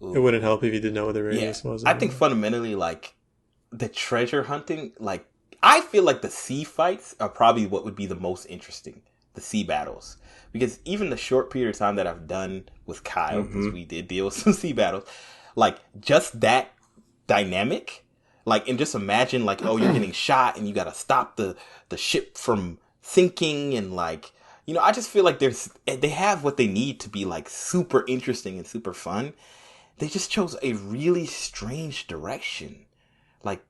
It wouldn't help if you didn't know what the Yeah, radius was. I think Anyway. fundamentally, like the treasure hunting, like I feel like the sea fights are probably what would be the most interesting. The sea battles, because even the short period of time that I've done with Kyle, because we did deal with some sea battles, like just that dynamic, like and just imagine like oh you're getting shot and you got to stop the ship from sinking and like I just feel like they have what they need to be like super interesting and super fun. They just chose a really strange direction. Like,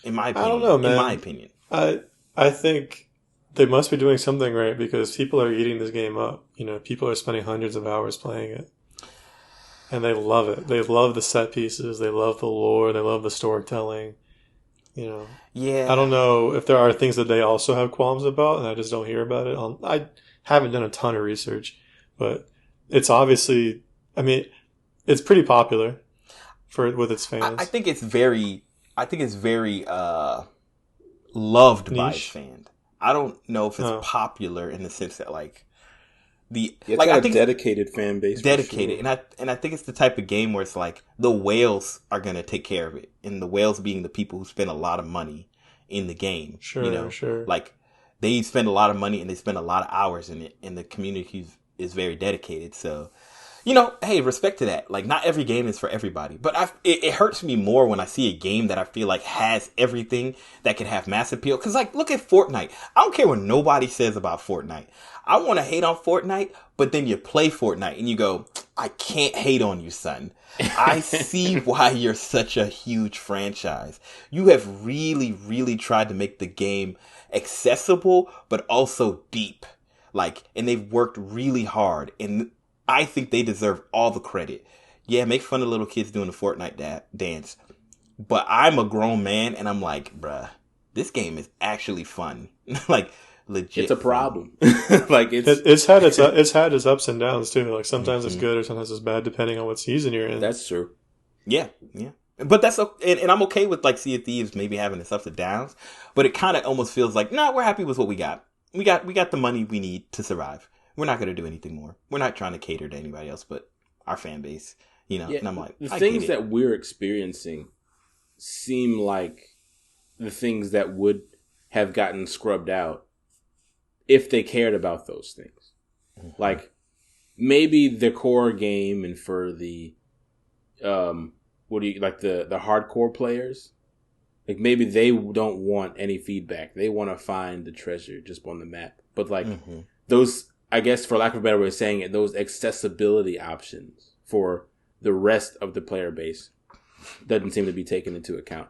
in my I don't know, opinion. In my man. opinion. I think they must be doing something right because people are eating this game up. People are spending hundreds of hours playing it. And they love it. They love the set pieces. They love the lore. They love the storytelling. I Yeah. don't know if there are things that they also have qualms about, and I just don't hear about it. I haven't done a ton of research, but it's obviously, I mean, it's pretty popular with its I fans. think it's very loved by its Niche. fans. I don't know if it's Oh, popular in the sense that like Yeah, it's like got I a think dedicated fan base. dedicated, For sure. and I think it's the type of game where it's like the whales are gonna take care of it, and the whales being the people who spend a lot of money in the game. sure, sure. Like they spend a lot of money and they spend a lot of hours in it, and the community is very dedicated. So hey, respect to that. Like, not every game is for everybody, but it hurts me more when I see a game that I feel like has everything that can have mass appeal. Cause like, look at Fortnite. I don't care what nobody says about Fortnite. I want to hate on Fortnite, but then you play Fortnite and you go, I can't hate on you, son. I see why you're such a huge franchise. You have really, really tried to make the game accessible, but also deep. Like, and they've worked really hard, and I think they deserve all the credit. Yeah, make fun of little kids doing the Fortnite dance. But I'm a grown man and I'm like, bruh, this game is actually fun. Like, legit. It's a fun. problem. Like It's had its ups and downs too. Like sometimes it's Mm-hmm. good or sometimes it's bad depending on what season you're in. That's true. Yeah, yeah. But that's and I'm okay with like Sea of Thieves maybe having its ups and downs. But it kind of almost feels like, nah, we're happy with what we got. We got the money we need to survive. We're not going to do anything more. We're not trying to cater to anybody else but our fan base, Yeah, And I'm like, the I things get it. that we're experiencing seem like the things that would have gotten scrubbed out if they cared about those things. Mm-hmm. Like maybe the core game and for the what do you like the hardcore players, like maybe they don't want any feedback. They want to find the treasure just on the map. But like those, I guess for lack of a better way of saying it, those accessibility options for the rest of the player base doesn't seem to be taken into account.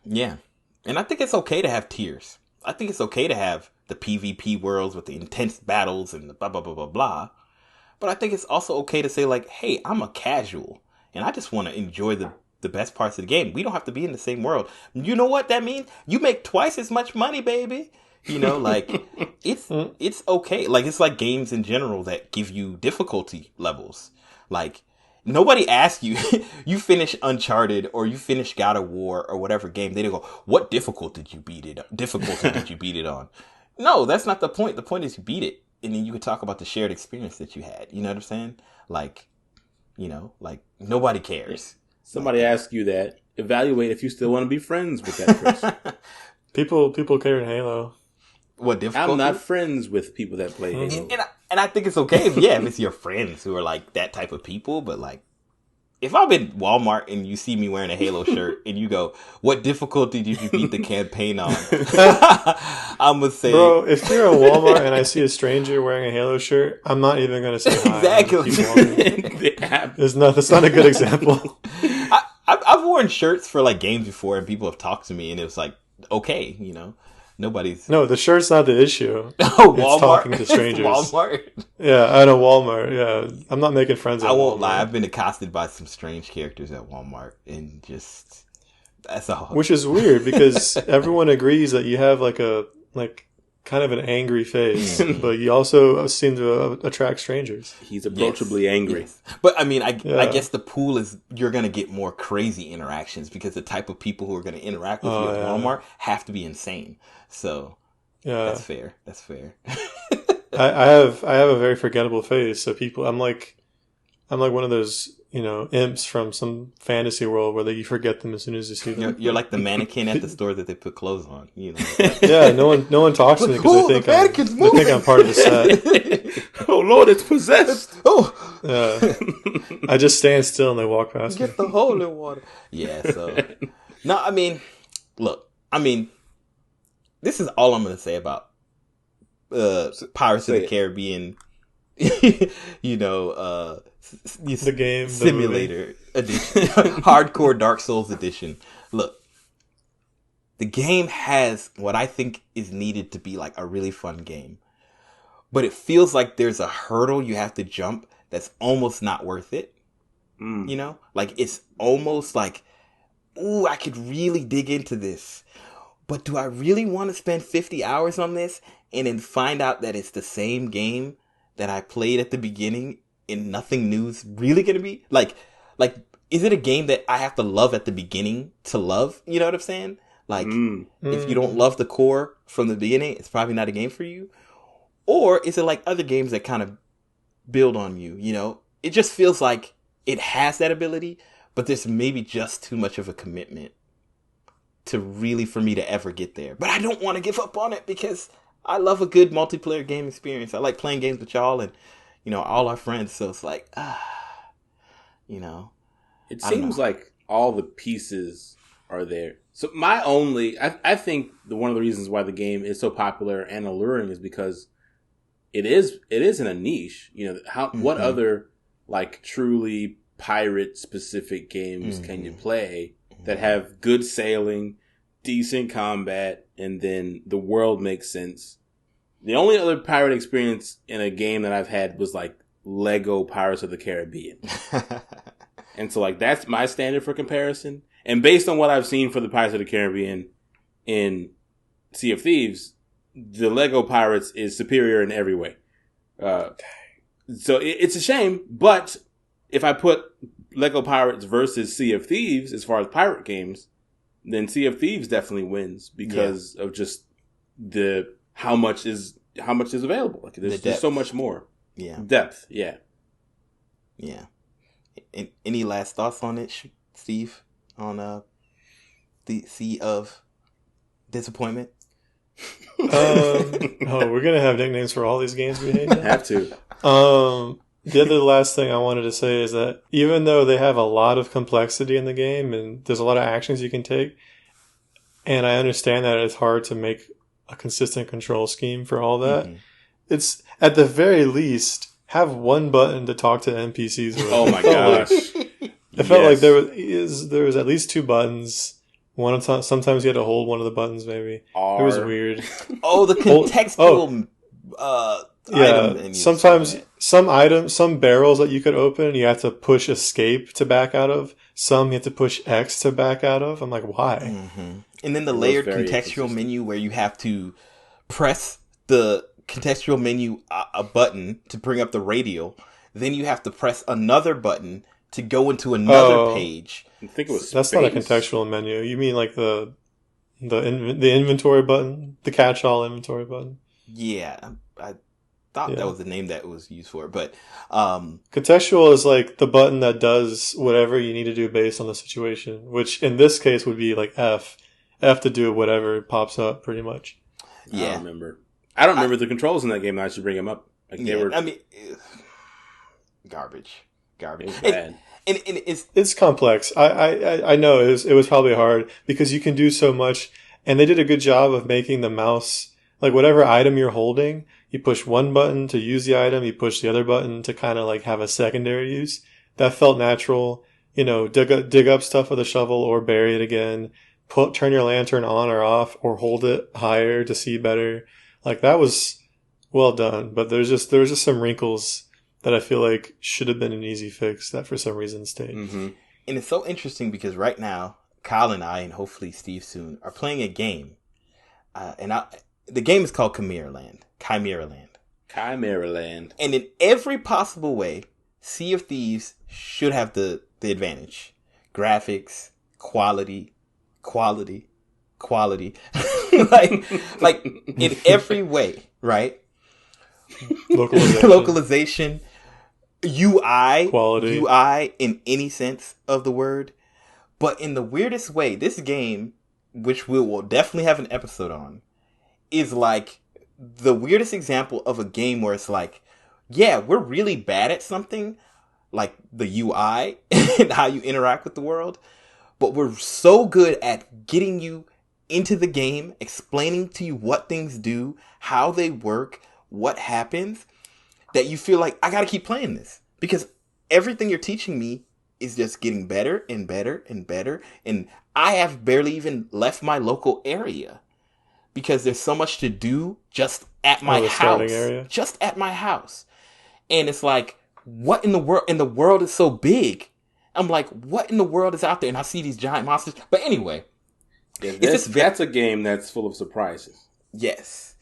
Yeah. And I think it's okay to have tiers. I think it's okay to have the PvP worlds with the intense battles and the blah, blah, blah, blah, blah. But I think it's also okay to say, like, hey, I'm a casual and I just want to enjoy the best parts of the game. We don't have to be in the same world. You know what that means? You make twice as much money, baby. Like, it's okay. Like, it's like games in general that give you difficulty levels. Like, nobody asks you, you finish Uncharted or you finish God of War or whatever game. They don't go, what difficulty did you beat it on? No, that's not the point. The point is you beat it. And then you could talk about the shared experience that you had. You know what I'm saying? Like, like nobody cares. Somebody asks you that, evaluate if you still want to be friends with that person. People care in Halo. What difficulty? I'm not friends with people that play Halo. And I think it's okay if it's your friends who are like that type of people, but like if I'm in Walmart and you see me wearing a Halo shirt and you go, what difficulty did you beat the campaign on? I'm gonna say, bro, if you're in Walmart and I see a stranger wearing a Halo shirt, I'm not even gonna say hi. Exactly. That's not a good example. I've worn shirts for like games before and people have talked to me and it was like, okay, nobody's. No, the shirt's not the issue. Walmart. It's talking to strangers. Walmart. Yeah, at a Walmart. Yeah, I'm not making friends. I won't lie. I've been accosted by some strange characters at Walmart, and just that's all. Which is weird because everyone agrees that you have like kind of an angry face, but you also seem to attract strangers. He's approachably angry. Yes. But I mean, I guess the pool is you're going to get more crazy interactions because the type of people who are going to interact with you at Walmart have to be insane. So that's fair. That's fair. I have a very forgettable face. So people, I'm like one of those, imps from some fantasy world where you forget them as soon as you see them. You're like the mannequin at the store that they put clothes on. Yeah, no one talks to me because they think I'm part of the set. Oh Lord, it's possessed. I just stand still and they walk past me. Get the holy water. Yeah. So no, I mean, look, this is all I'm going to say about Pirates of the Caribbean. The game simulator edition, hardcore Dark Souls edition. Look, the game has what I think is needed to be like a really fun game, but it feels like there's a hurdle you have to jump that's almost not worth it. Like it's almost like, ooh, I could really dig into this, but do I really want to spend 50 hours on this and then find out that it's the same game that I played at the beginning and nothing new's really going to be? Like, is it a game that I have to love at the beginning to love? You know what I'm saying? Like, if you don't love the core from the beginning, it's probably not a game for you. Or is it like other games that kind of build on you, It just feels like it has that ability, but there's maybe just too much of a commitment to really for me to ever get there. But I don't want to give up on it because I love a good multiplayer game experience. I like playing games with y'all and, all our friends. So it's like, It seems like all the pieces are there. So I think one of the reasons why the game is so popular and alluring is because it is in a niche. What other like truly pirate specific games can you play that have good sailing, decent combat, and then the world makes sense? The only other pirate experience in a game that I've had was like Lego Pirates of the Caribbean. And so like that's my standard for comparison. And based on what I've seen for the Pirates of the Caribbean in Sea of Thieves, the Lego Pirates is superior in every way. So it's a shame, but if I put Lego Pirates versus Sea of Thieves as far as pirate games, then Sea of Thieves definitely wins because of just how much is available. Like there's just so much more. Yeah. Depth. Yeah. Yeah. Any last thoughts on it, Steve? On the Sea of Disappointment? We're gonna have nicknames for all these games we hate. Have to. The other last thing I wanted to say is that even though they have a lot of complexity in the game and there's a lot of actions you can take, and I understand that it's hard to make a consistent control scheme for all that, it's at the very least have one button to talk to NPCs with. Oh my gosh. It felt like there was at least two buttons. Sometimes you had to hold one of the buttons. Maybe it was weird. Oh, the contextual. Yeah. Sometimes some barrels that you could open, you have to push escape to back out of. Some you have to push X to back out of. I'm like, why? And then the layered contextual menu where you have to press the contextual menu a button to bring up the radio. Then you have to press another button to go into another page. I think it was That's not a contextual menu. You mean like the inventory button, the catch-all inventory button? Yeah, I thought that was the name that was used for it, but contextual is like the button that does whatever you need to do based on the situation, which in this case would be like F to do whatever pops up, pretty much. Yeah, I don't remember the controls in that game. I should bring them up. Like they were. I mean, garbage. It was bad. And it's complex. I know it was probably hard because you can do so much, and they did a good job of making the mouse like whatever item you're holding. You push one button to use the item, you push the other button to kind of like have a secondary use. That felt natural. Dig up stuff with a shovel or bury it again. Turn your lantern on or off or hold it higher to see better. Like that was well done, but there was just some wrinkles that I feel like should have been an easy fix that for some reason stayed. And it's so interesting because right now, Kyle and I, and hopefully Steve soon, are playing a game. The game is called Chimera Land. And in every possible way, Sea of Thieves should have the advantage. Graphics, quality. like in every way, right? localization, UI, quality, UI in any sense of the word. But in the weirdest way, this game, which we will definitely have an episode on, is like the weirdest example of a game where it's like, yeah, we're really bad at something, like the UI and how you interact with the world, but we're so good at getting you into the game, explaining to you what things do, how they work, what happens, that you feel like, I gotta keep playing this. Because everything you're teaching me is just getting better and better and better. And I have barely even left my local area because there's so much to do just at my house. Just at my house. And it's like, what in the world? And the world is so big. I'm like, what in the world is out there? And I see these giant monsters. But anyway. That's a game that's full of surprises. Yes.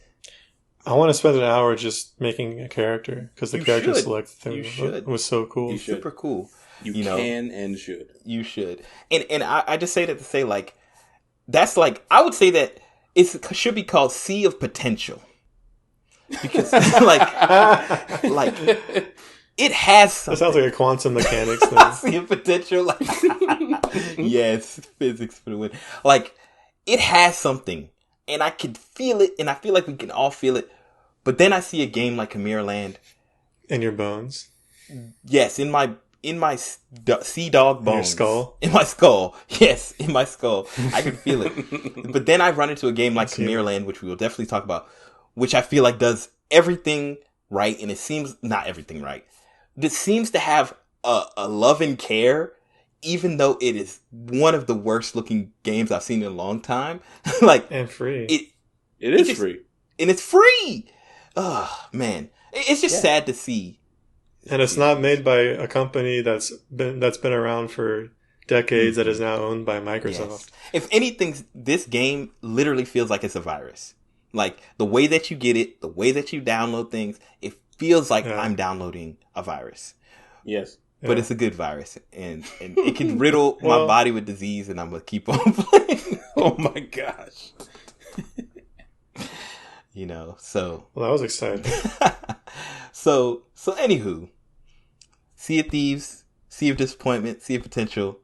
I want to spend an hour just making a character because the character select thing was so cool. Super cool. You can and should. You should. And I just say that to say, like, that's like, I would say that it should be called Sea of Potential. Because, like, it has something. That sounds like a quantum mechanics thing. Sea of Potential. Like, yes, physics for the win. Like, it has something. And I can feel it, and I feel like we can all feel it. But then I see a game like Chimera Land. In your bones? Yes, in my sea dog bones. In your skull? In my skull. Yes, in my skull. I can feel it. But then I run into a game like Chimera Land, which we will definitely talk about, which I feel like does everything right, and it seems not everything right. This seems to have a love and care, even though it is one of the worst looking games I've seen in a long time. Like, and free. It is free. And it's free. Oh, man. It's just sad to see. And it's not made by a company that's been around for decades, that is now owned by Microsoft. Yes. If anything, this game literally feels like it's a virus. Like, the way that you get it, the way that you download things, it feels like I'm downloading a virus. Yes. But it's a good virus, and it can riddle my body with disease, and I'm going to keep on playing. Oh my gosh. You know, so. Well, that was exciting. So anywho, Sea of Thieves, Sea of Disappointment, Sea of Potential.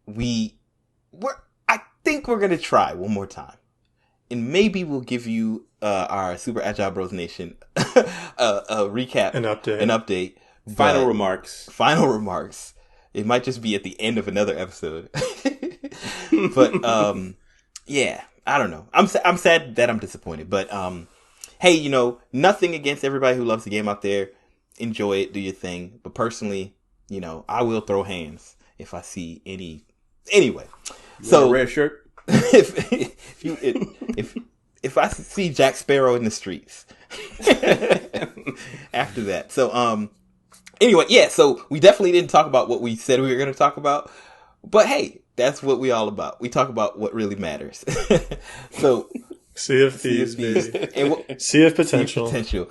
I think we're going to try one more time. And maybe we'll give you our Super Agile Bros Nation a recap. An update. Final remarks. It might just be at the end of another episode. But yeah, I don't know. I'm sad that I'm disappointed. But hey, you know, nothing against everybody who loves the game out there. Enjoy it, do your thing. But personally, you know, I will throw hands if I see any. Anyway, so a red shirt. if I see Jack Sparrow in the streets after that. So anyway, yeah, so we definitely didn't talk about what we said we were going to talk about. But hey, that's what we all about. We talk about what really matters. So Sea of Thieves, baby. And Sea of Potential.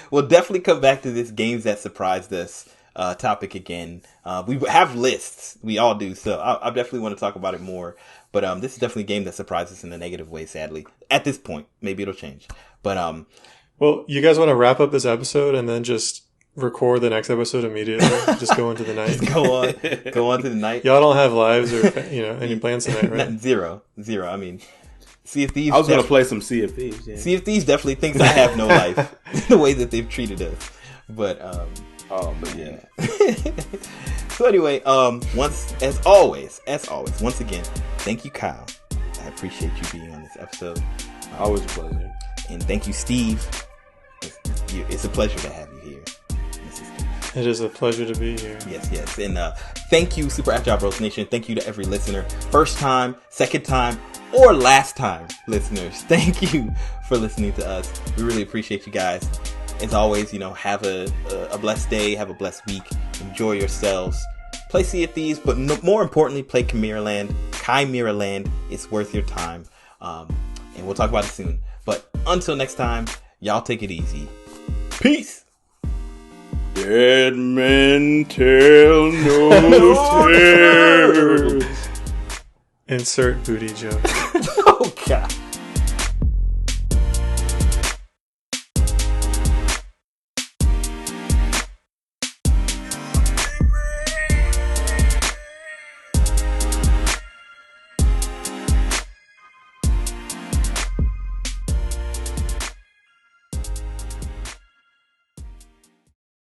We'll definitely come back to this games that surprised us topic again. We have lists. We all do. So I definitely want to talk about it more. But this is definitely a game that surprises us in a negative way, sadly. At this point. Maybe it'll change. But well, you guys want to wrap up this episode and then just record the next episode immediately? Just go into the night. Go on to the night. Y'all don't have lives or any plans tonight, right? Zero. I mean, Sea of Thieves. I was going to play some Sea of Thieves. Yeah. Sea of Thieves definitely thinks I have no life the way that they've treated us. But but yeah. So anyway, as always, once again, thank you, Kyle. I appreciate you being on this episode. Always a pleasure. And thank you, Steve. It's a pleasure to have you here. It is a pleasure to be here. Yes. And thank you, Super Agile Bros Nation. Thank you to every listener. First time, second time, or last time listeners. Thank you for listening to us. We really appreciate you guys. As always, have a blessed day. Have a blessed week. Enjoy yourselves. Play Sea of Thieves, but more importantly, play Chimera Land. Chimera Land. It's worth your time. And we'll talk about it soon. But until next time, y'all take it easy. Peace. Dead men tell no tales. Insert booty joke. Oh, God.